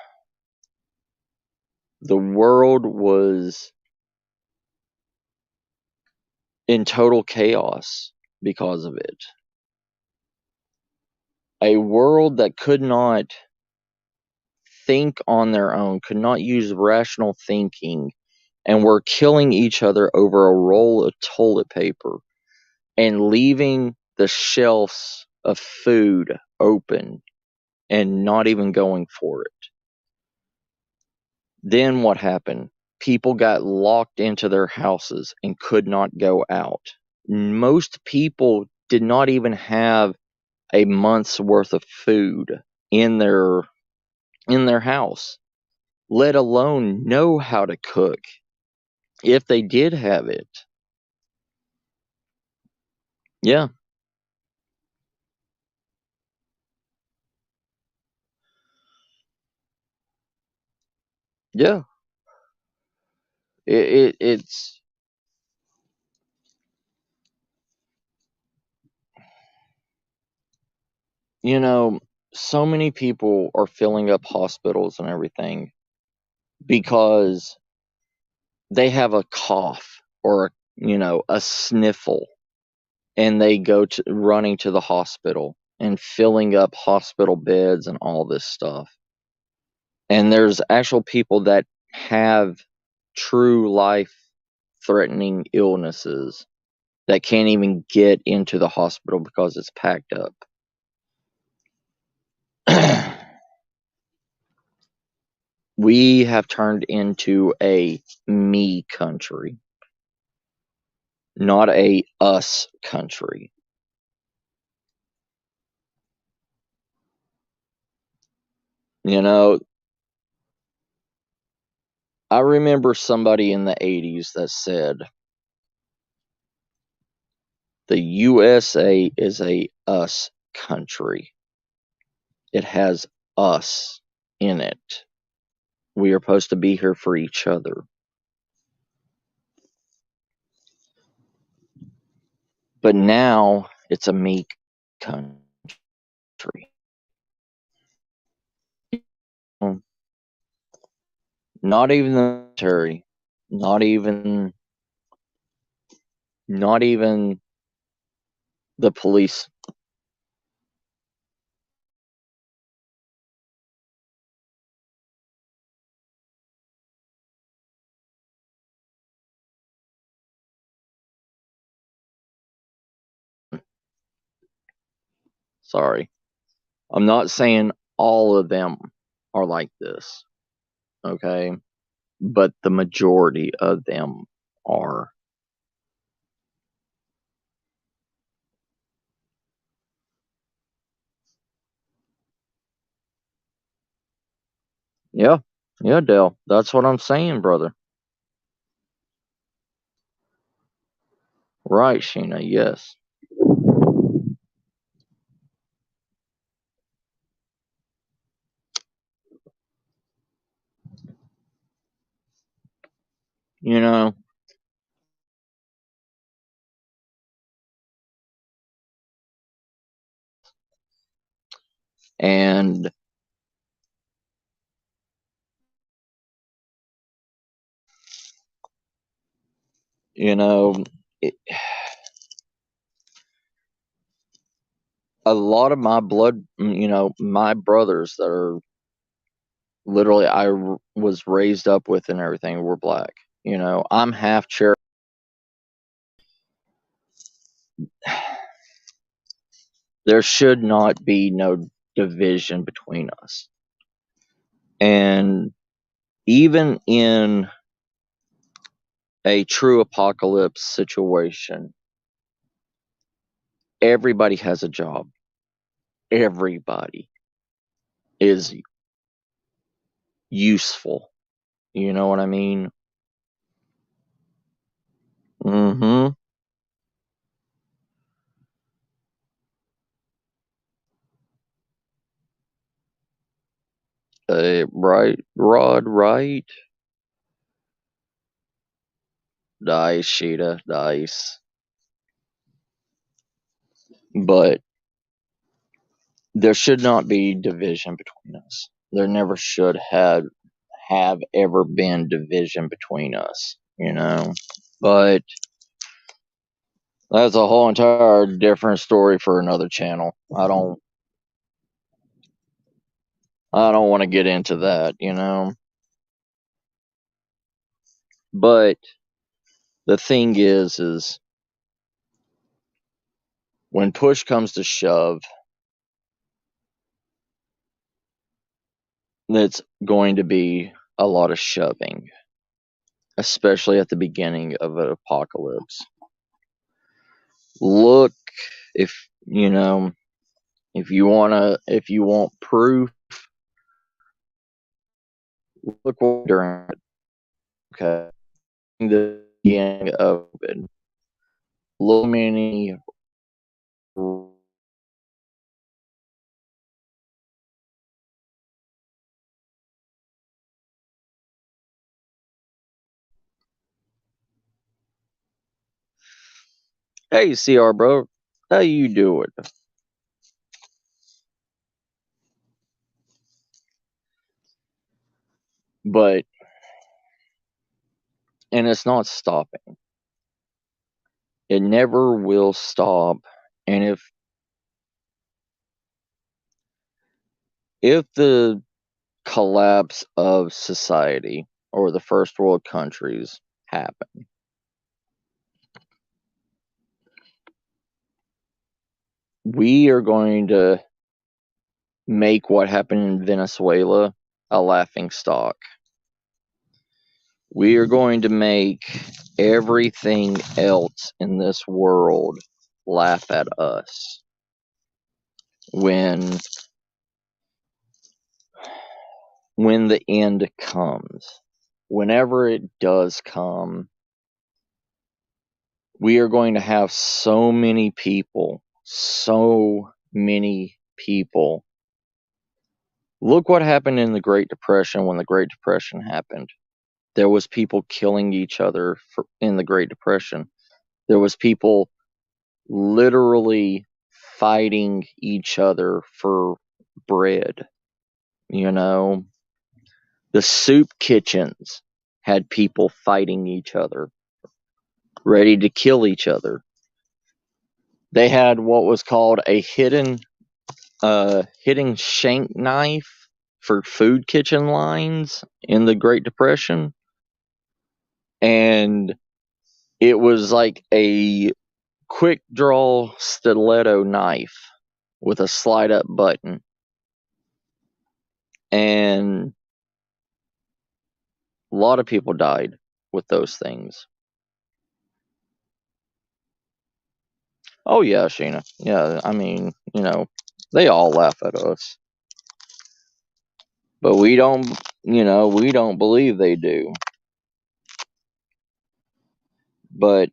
The world was in total chaos because of it. A world that could not think on their own, could not use rational thinking, and were killing each other over a roll of toilet paper and leaving the shelves of food open and not even going for it. Then what happened? People got locked into their houses and could not go out. Most people did not even have a month's worth of food in their house, let alone know how to cook if they did have it. Yeah. Yeah. It's so many people are filling up hospitals and everything because they have a cough or a sniffle, and they go to running to the hospital and filling up hospital beds and all this stuff. And there's actual people that have true life threatening illnesses that can't even get into the hospital because it's packed up. We have turned into a me country, not a us country. You know, I remember somebody in the 80s that said, the USA is a us country. It has us in it. We are supposed to be here for each other. But now it's a me country. Not even the military, not even the police. Sorry. I'm not saying all of them are like this, okay? But the majority of them are. Yeah. Yeah, Dale. That's what I'm saying, brother. Right, Sheena. Yes. You know, and you know, it, a lot of my blood, my brothers that are literally was raised up with and everything were black. I'm half Cherokee. There should not be no division between us. And even in a true apocalypse situation, everybody has a job. Everybody is useful. You know what I mean? Mm-hmm. Right, Rod, right? Nice, Sheeta, nice. But there should not be division between us. There never should have ever been division between us, But that's a whole entire different story for another channel. I don't want to get into that. But the thing is when push comes to shove, it's going to be a lot of shoving, especially at the beginning of an apocalypse. Look, if you want proof, look what during okay, the beginning of it, little many. Hey, CR bro, how you doing? But and it's not stopping. It never will stop. And if the collapse of society or the first world countries happen, we are going to make what happened in Venezuela a laughing stock. We are going to make everything else in this world laugh at us when the end comes. whenever it does come, we are going to have so many people. Look what happened in the Great Depression when the Great Depression happened. There was people killing each other in the Great Depression. There was people literally fighting each other for bread. You know, the soup kitchens had people fighting each other, ready to kill each other. They had what was called a hidden shank knife for food kitchen lines in the Great Depression. And it was like a quick draw stiletto knife with a slide up button. And a lot of people died with those things. Oh yeah, Sheena. Yeah, I mean, they all laugh at us. But we don't believe they do. But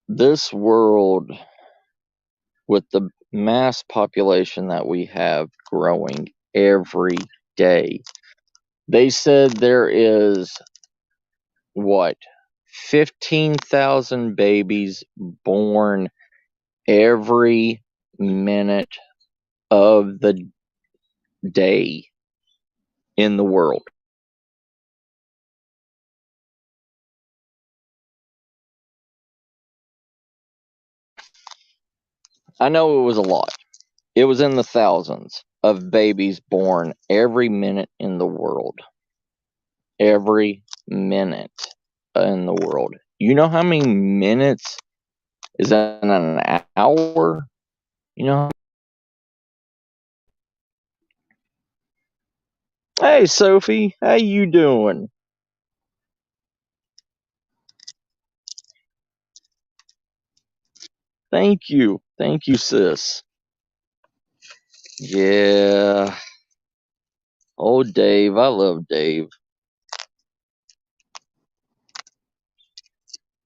this world, with the mass population that we have growing every day, they said there is, 15,000 babies born every minute of the day in the world. I know it was a lot. It was in the thousands of babies born every minute in the world. Every minute in the world. You know how many minutes is that in an hour? You know? Hey, Sophie, how you doing? Thank you, sis. Yeah. Oh, Dave, I love Dave.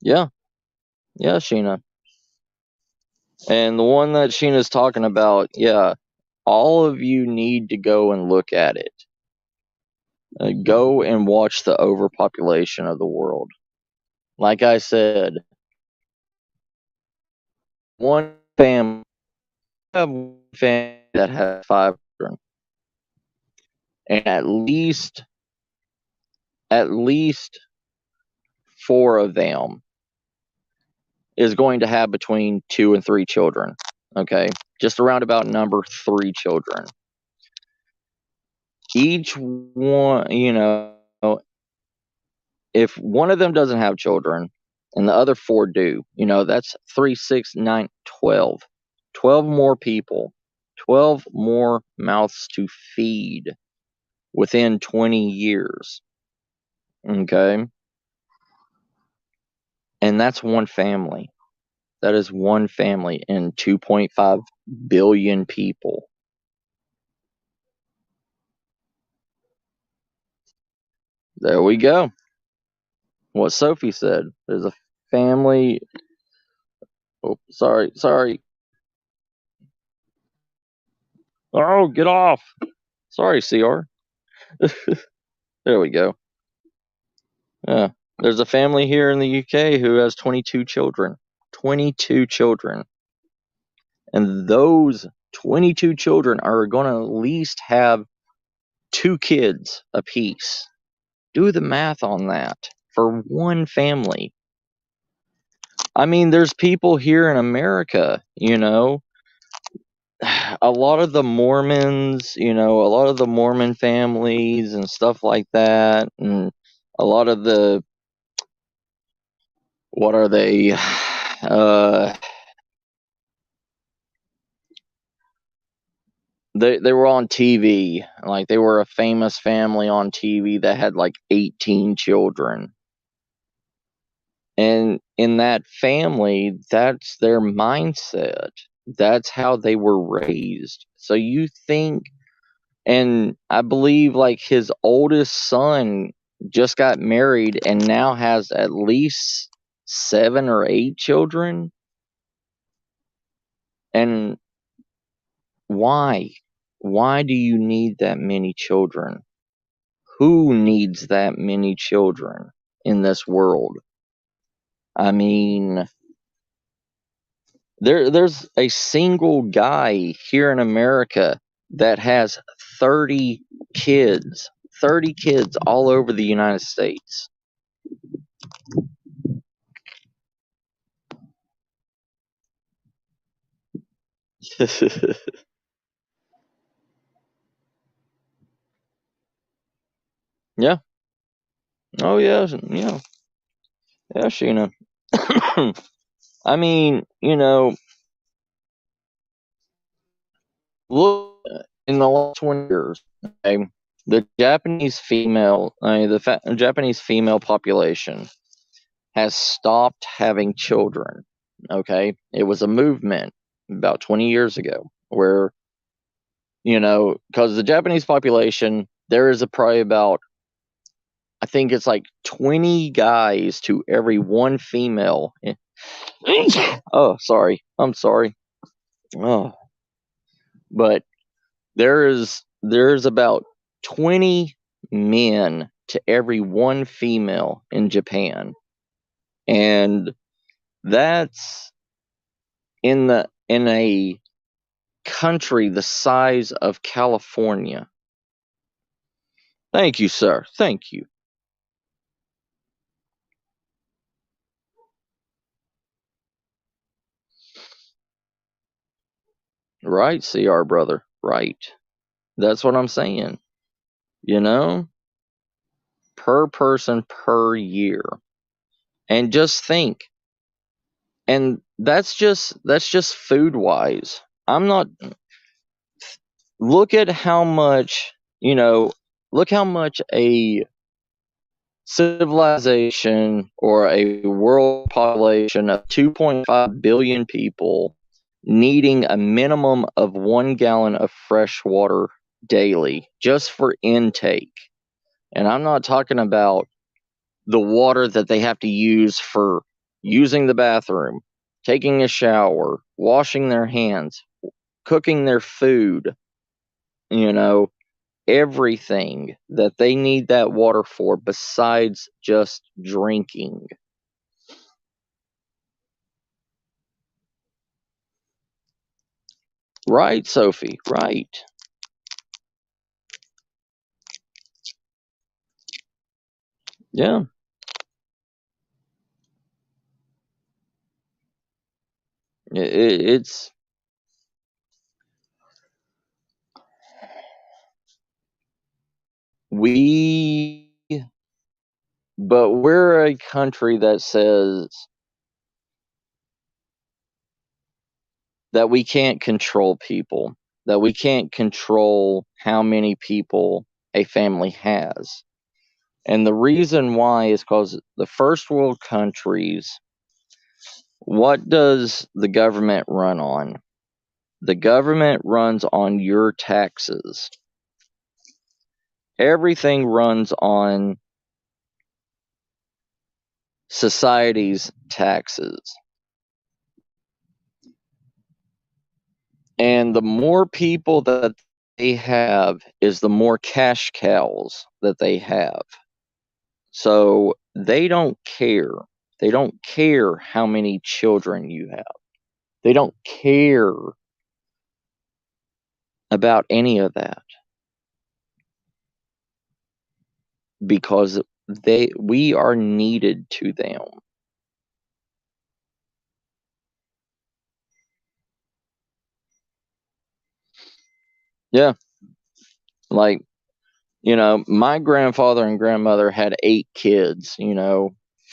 Yeah, Sheena. And the one that Sheena's talking about, yeah, all of you need to go and look at it. Go and watch the overpopulation of the world. Like I said, one family that has 5 children, and at least 4 of them is going to have between 2 and 3 children. Okay, just around about number 3 children. Each one, if one of them doesn't have children and the other 4 do, that's 3, 6, 9, 12. 12 more people, 12 more mouths to feed within 20 years. Okay? And that's one family. That is one family in 2.5 billion people. There we go. What Sophie said. There's a family. Oh, sorry. Oh, get off. Sorry, CR. There we go. There's a family here in the UK who has 22 children. 22 children. And those 22 children are going to at least have 2 kids apiece. Do the math on that for one family. I mean, there's people here in America, a lot of the Mormons, a lot of the Mormon families and stuff like that, and a lot of the, what are they? They were on TV, like they were a famous family on TV that had like 18 children. And in that family, that's their mindset. that's how they were raised. So you think, and I believe like his oldest son just got married and now has at least 7 or 8 children. And why? Why do you need that many children? Who needs that many children in this world? I mean, there's a single guy here in America that has 30 kids. 30 kids all over the United States. Yeah. Oh yeah. Yeah. Yeah, Sheena. I mean, look in the last 20 years, okay, the Japanese female population has stopped having children. Okay, it was a movement about 20 years ago where because the Japanese population, there is probably about, I think it's like 20 guys to every one female. Oh, sorry. I'm sorry. Oh, but there's about 20 men to every one female in Japan. And that's in a country the size of California. Thank you, sir. Thank you. Right, CR brother. Right. That's what I'm saying. You know? Per person per year. And just think. And that's just food wise. I'm not look at how much, look how much a civilization or a world population of 2.5 billion people needing a minimum of 1 gallon of fresh water daily just for intake. And I'm not talking about the water that they have to use for using the bathroom, taking a shower, washing their hands, cooking their food, everything that they need that water for besides just drinking. Right, Sophie, right. Yeah. It's we but we're a country that says that we can't control people, that we can't control how many people a family has. And the reason why is because the first world countries, what does the government run on? The government runs on your taxes. Everything runs on society's taxes. And the more people that they have is the more cash cows that they have. So they don't care. They don't care how many children you have. They don't care about any of that because we are needed to them. Yeah. Like, my grandfather and grandmother had 8 kids,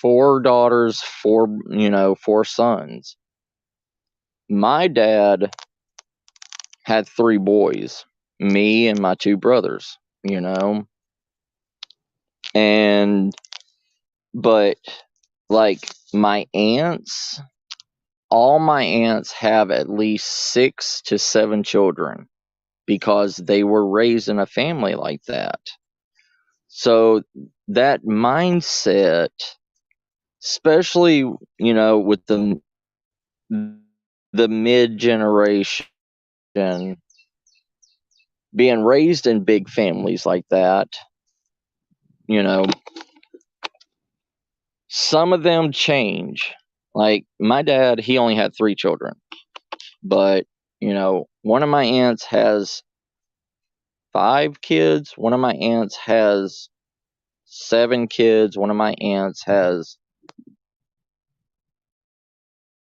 4 daughters, 4 sons. My dad had 3 boys, me and my 2 brothers, and but like my aunts all my aunts have at least 6 to 7 children because they were raised in a family like that. So that mindset, especially, with the mid generation being raised in big families like that, some of them change. Like my dad, he only had 3 children, but one of my aunts has 5 kids, one of my aunts has 7 kids, one of my aunts has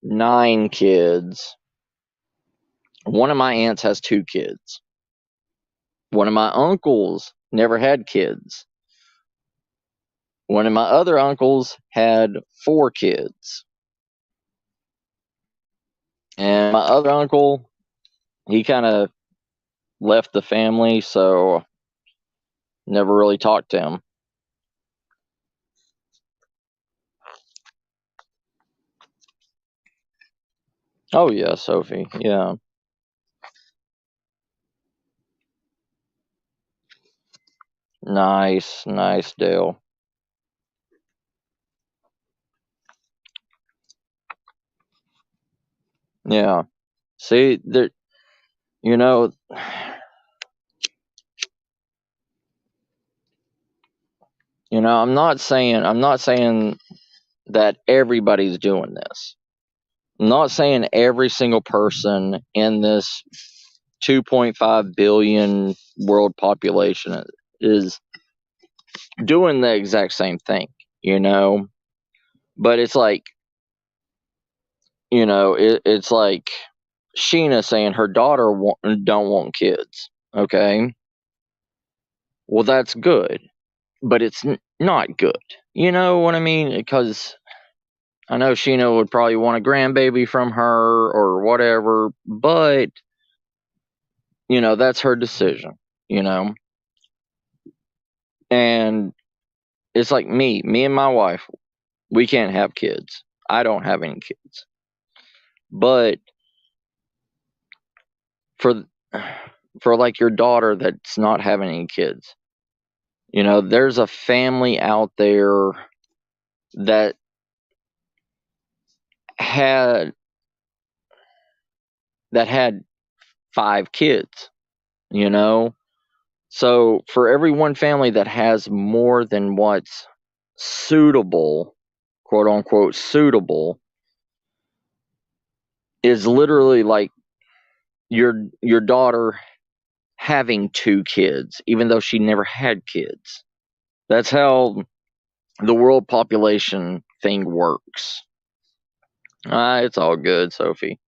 9 kids, one of my aunts has 2 kids. One of my uncles never had kids. One of my other uncles had 4 kids. And my other uncle, he kind of left the family, so never really talked to him. Oh yeah, Sophie. Yeah. Nice, Dale. Yeah. See, there, you know, I'm not saying that everybody's doing this. I'm not saying every single person in this 2.5 billion world population is doing the exact same thing, but it's like, it's like Sheena saying her daughter don't want kids. Okay, well that's good, but it's not good. You know what I mean? Because I know Sheena would probably want a grandbaby from her or whatever, but that's her decision. You know, and it's like me and my wife, we can't have kids. I don't have any kids, but for for like your daughter that's not having any kids, there's a family out there that had had 5 kids, you know? So for every one family that has more than what's suitable, quote unquote suitable, is literally like your daughter having 2 kids even though she never had kids. That's how the world population thing works. It's all good, Sophie.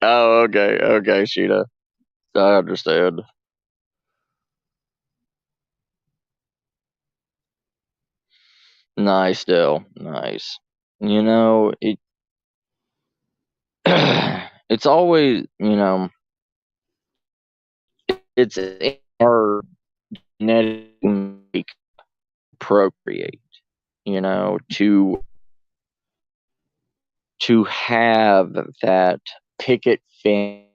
Oh, okay, Sheeta. I understand. Nice, Dale. Nice. It it's always, it's in our genetic make procreate, to have that picket fence.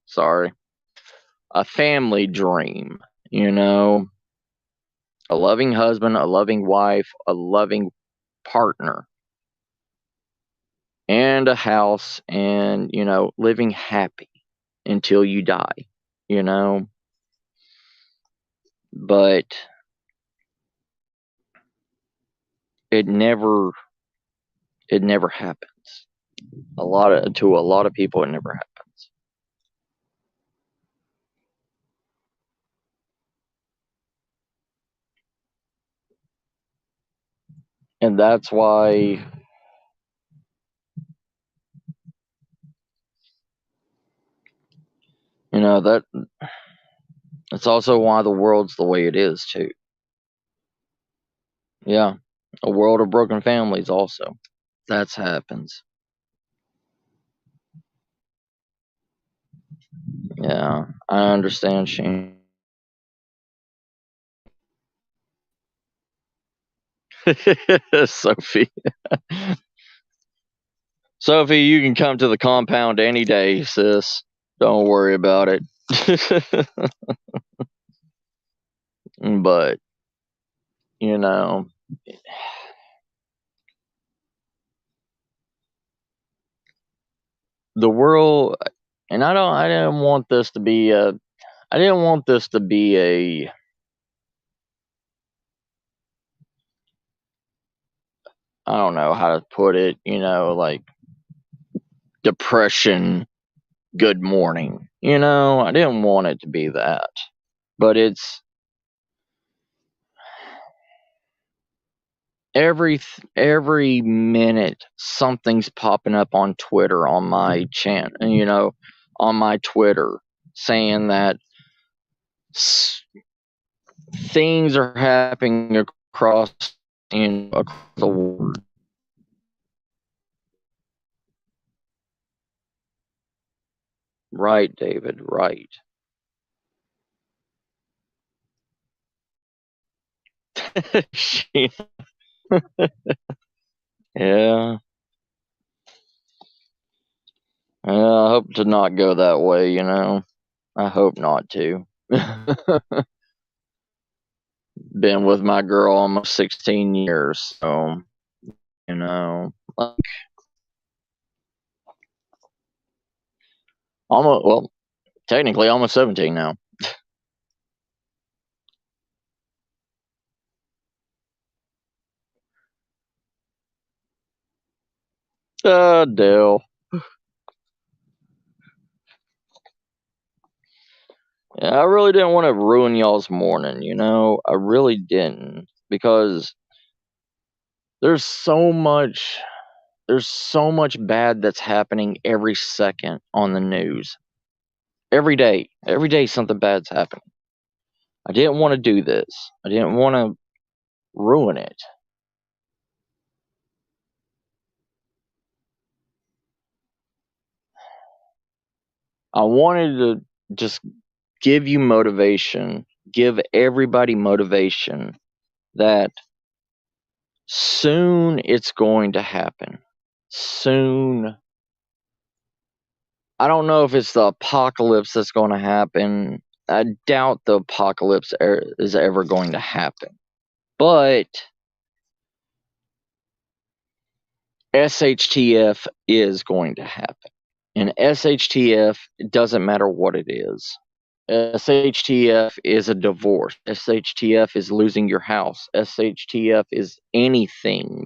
Sorry, a family dream. You know, a loving husband, a loving wife, a loving partner, and a house, and living happy until you die. You know, but it never happens. To a lot of people, it never happens, and that's why that it's also why the world's the way it is too. Yeah. A world of broken families also. That's happens. Yeah, I understand, Shane. Sophie. Sophie, you can come to the compound any day, sis. Don't worry about it. But, you know, the world, and I didn't want this to be a, I don't know how to put it, like depression, good morning. I didn't want it to be that. But it's every minute something's popping up on Twitter on my on my Twitter saying that things are happening across across the world. Right, David, right. Yeah. I hope to not go that way, I hope not to. Been with my girl almost 16 years, so, like, almost, well, technically almost 17 now. Dale. Yeah, I really didn't want to ruin y'all's morning, I really didn't, because there's so much bad that's happening every second on the news. Every day something bad's happening. I didn't want to do this. I didn't want to ruin it. I wanted to just give you motivation, give everybody motivation that soon it's going to happen. Soon. I don't know if it's the apocalypse that's going to happen. I doubt the apocalypse is ever going to happen. But SHTF is going to happen. And SHTF, it doesn't matter what it is. SHTF is a divorce. SHTF is losing your house. SHTF is anything.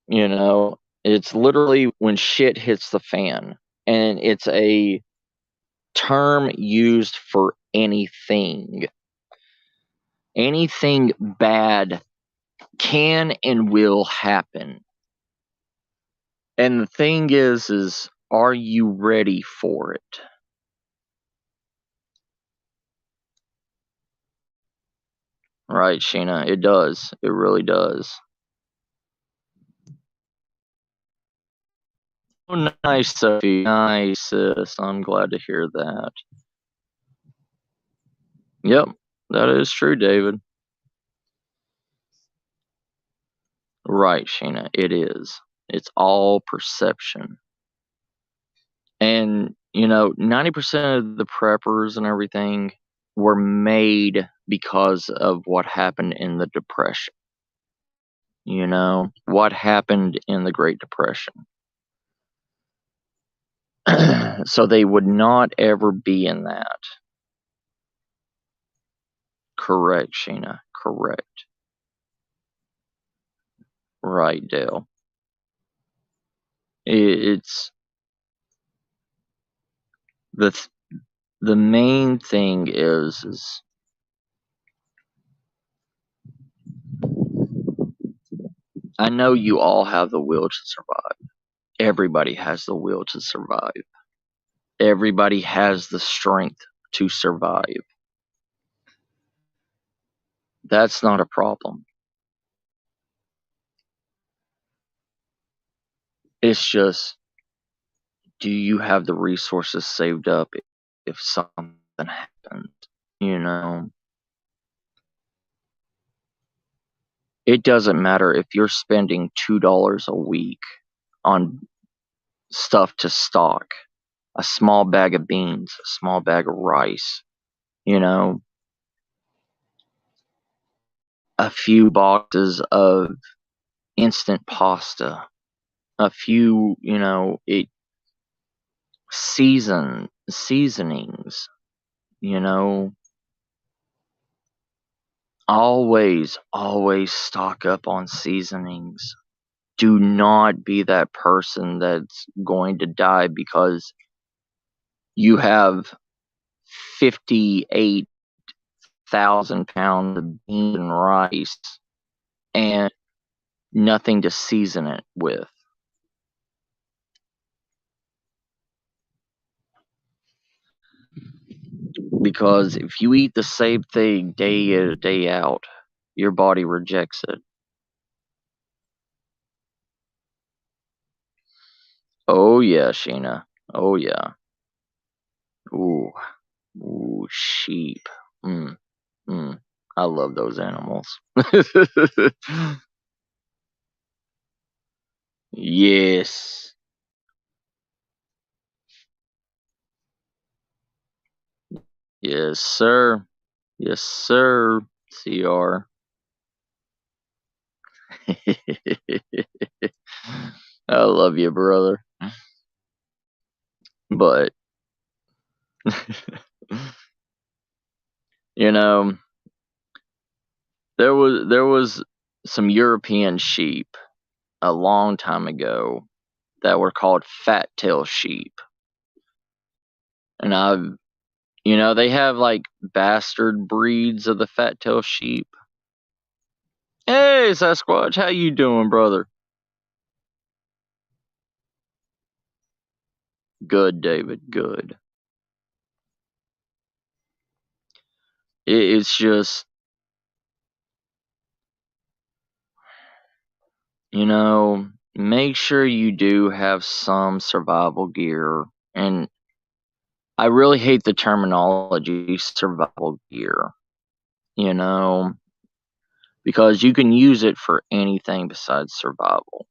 It's literally when shit hits the fan. And it's a term used for anything. Anything bad can and will happen. And the thing is are you ready for it? Right, Sheena, it does. It really does. Oh, nice, Sophie. Nice, sis. I'm glad to hear that. Yep, that is true, David. Right, Sheena, it is. It's all perception. And, 90% of the preppers and everything were made because of what happened in the Depression. What happened in the Great Depression. So they would not ever be in that. Correct, Sheena. Correct. Right, Dale. It's the main thing is I know you all have the will to survive. Everybody has the will to survive. Everybody has the strength to survive. That's not a problem. It's just, do you have the resources saved up if something happens? You know, it doesn't matter if you're spending $2 a week on stuff to stock a small bag of beans, a small bag of rice, you know, a few boxes of instant pasta, a few, seasonings, you know, always stock up on seasonings. Do not be that person that's going to die because you have 58,000 pounds of beans and rice and nothing to season it with. Because if you eat the same thing day in, day out, your body rejects it. Oh yeah, Sheena. Oh yeah. Ooh. Ooh, sheep. Mm. Mm. I love those animals. Yes. Yes, sir. Yes, sir. CR. I love you, brother. But you know, there was some European sheep a long time ago that were called fat tail sheep. And they have like bastard breeds of the fat tail sheep. Hey, Sasquatch, how you doing, brother? Good, David, good. It's just, make sure you do have some survival gear. And I really hate the terminology survival gear, you know, because you can use it for anything besides survival.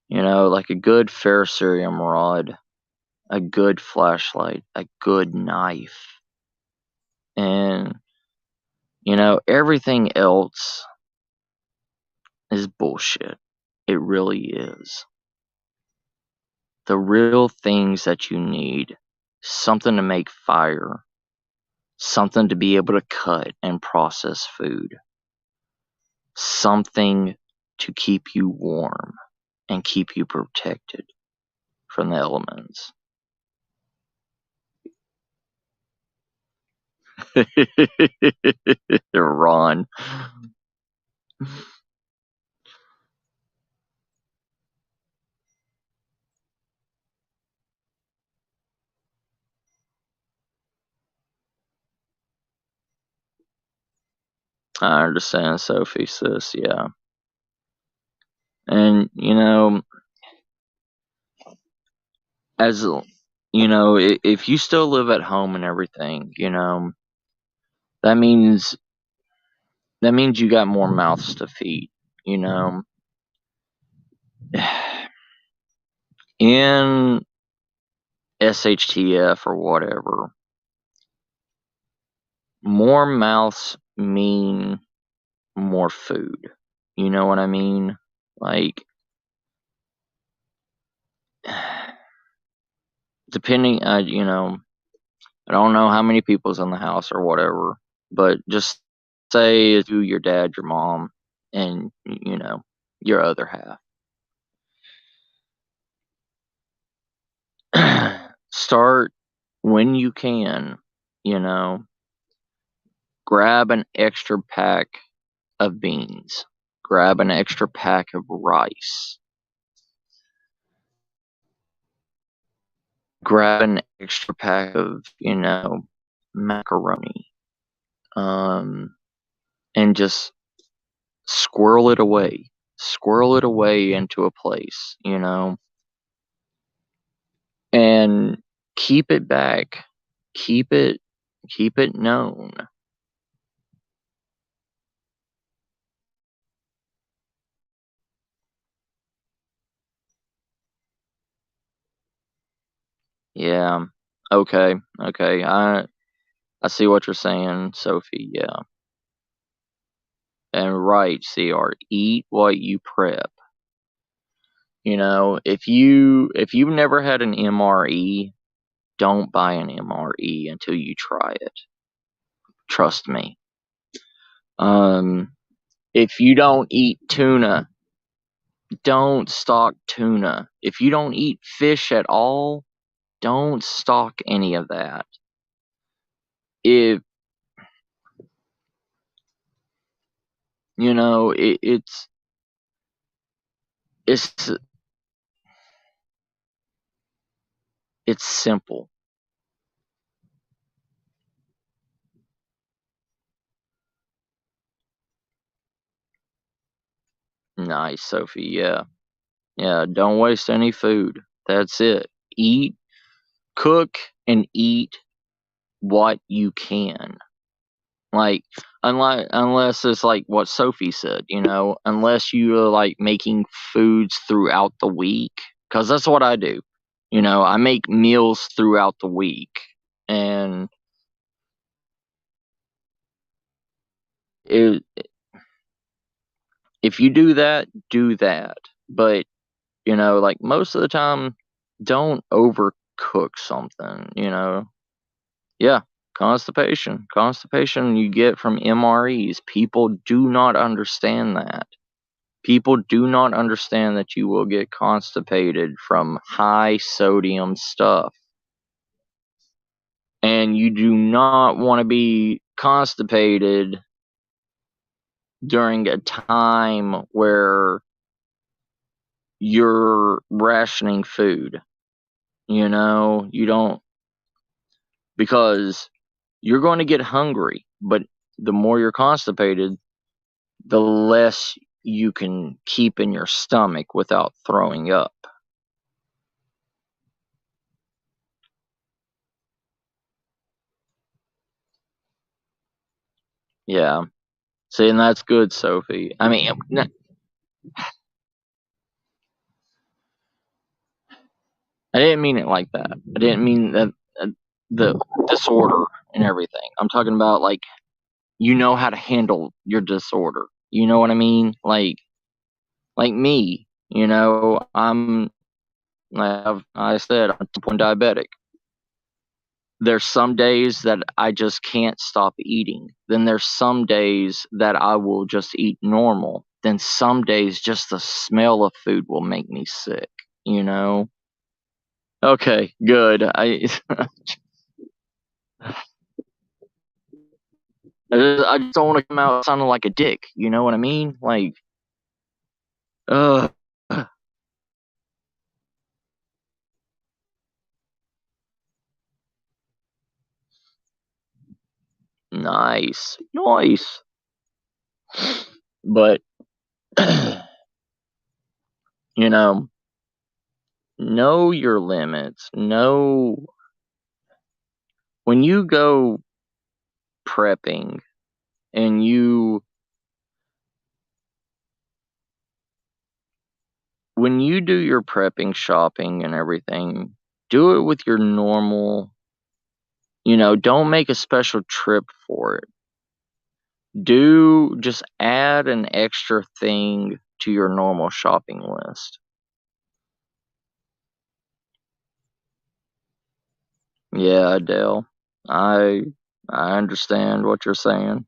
Like a good ferrocerium rod, a good flashlight, a good knife. And, everything else is bullshit. It really is. The real things that you need: something to make fire, something to be able to cut and process food, something to keep you warm and keep you protected from the elements. Ron. I understand, Sophie, sis, yeah. And, as if you still live at home and everything, that means you got more mouths to feed, in SHTF or whatever. More mouths mean more food. You know what I mean? Like, depending, I don't know how many people's in the house or whatever, but just say it's you, your dad, your mom, and, your other half. Start when you can, grab an extra pack of beans, grab an extra pack of rice, grab an extra pack of, macaroni, and just squirrel it away. squirrel it away into a place, and keep it back. Keep it known. Yeah. Okay. Okay. I see what you're saying, Sophie. Yeah. And right, CR, eat what you prep. If you've never had an MRE, don't buy an MRE until you try it. Trust me. If you don't eat tuna, don't stock tuna. If you don't eat fish at all, don't stock any of that. If it's it's simple. Nice, Sophie. Yeah. Yeah, don't waste any food. That's it. Eat, cook, and eat what you can. Like, unless it's like what Sophie said, unless you are like making foods throughout the week, because that's what I do. I make meals throughout the week, and it, if you do that, do that. But like most of the time, don't overcook something. Yeah, constipation. Constipation you get from MREs. People do not understand that. People do not understand that you will get constipated from high sodium stuff. And you do not want to be constipated during a time where you're rationing food. You don't, because you're going to get hungry, but the more you're constipated, the less you can keep in your stomach without throwing up. Yeah. See, and that's good, Sophie. I mean, I didn't mean it like that. I didn't mean that the disorder and everything. I'm talking about like how to handle your disorder. You know what I mean? Like me. I'm like I said, I'm type 1 diabetic. There's some days that I just can't stop eating. Then there's some days that I will just eat normal. Then some days just the smell of food will make me sick. Okay, good. I just don't want to come out sounding like a dick. You know what I mean? Like, uh, nice, nice. But you know, know your limits. Know when you go prepping and when you do your prepping, shopping, and everything, do it with your normal. Don't make a special trip for it. Just add an extra thing to your normal shopping list. Yeah, Adele. I understand what you're saying.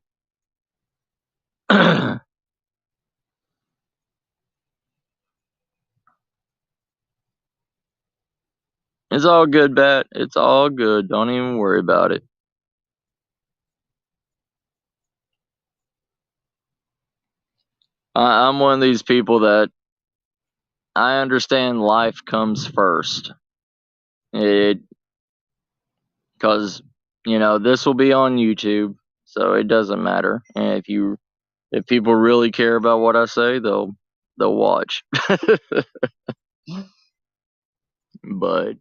It's all good, Bat. It's all good. Don't even worry about it. I'm one of these people that I understand life comes first. Because this will be on YouTube, so it doesn't matter. And if people really care about what I say, they'll they'll watch. But,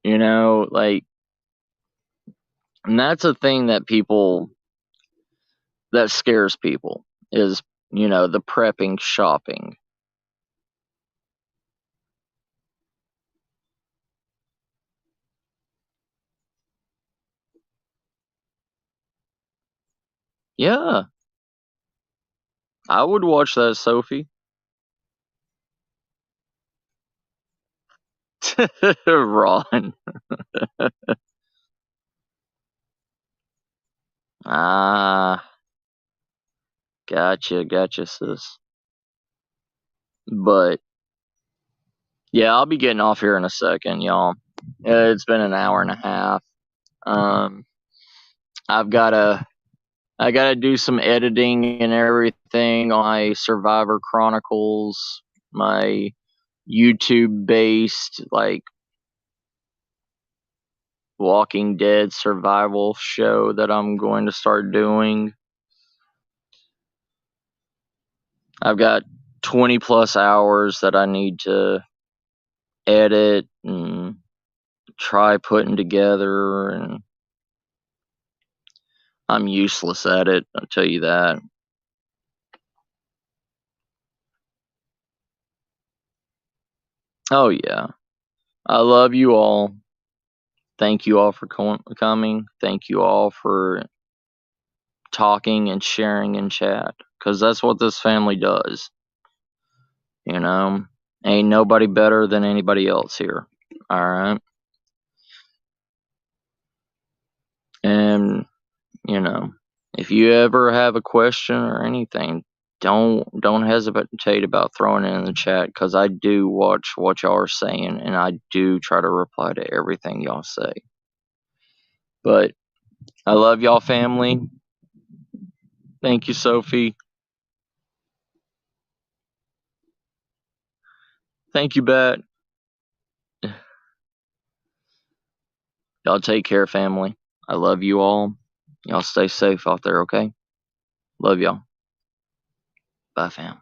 you know, like, and that's a thing that scares people is, you know, the prepping shopping. Yeah, I would watch that, Sophie. Ron. Ah, gotcha, sis. But yeah, I'll be getting off here in a second, y'all. It's been an hour and a half. Um, I gotta do some editing and everything on my Survivor Chronicles, my YouTube based like Walking Dead survival show that I'm going to start doing. I've got 20 plus hours that I need to edit and try putting together, and I'm useless at it, I'll tell you that. Oh yeah. I love you all. Thank you all for coming. Thank you all for talking and sharing in chat, because that's what this family does. You know, ain't nobody better than anybody else here. All right. And, you know, if you ever have a question or anything, don't hesitate about throwing it in the chat, because I do watch what y'all are saying and I do try to reply to everything y'all say. But I love y'all, family. Thank you, Sophie. Thank you, Bet. Y'all take care, family. I love you all. Y'all stay safe out there, okay? Love y'all. Bye, fam.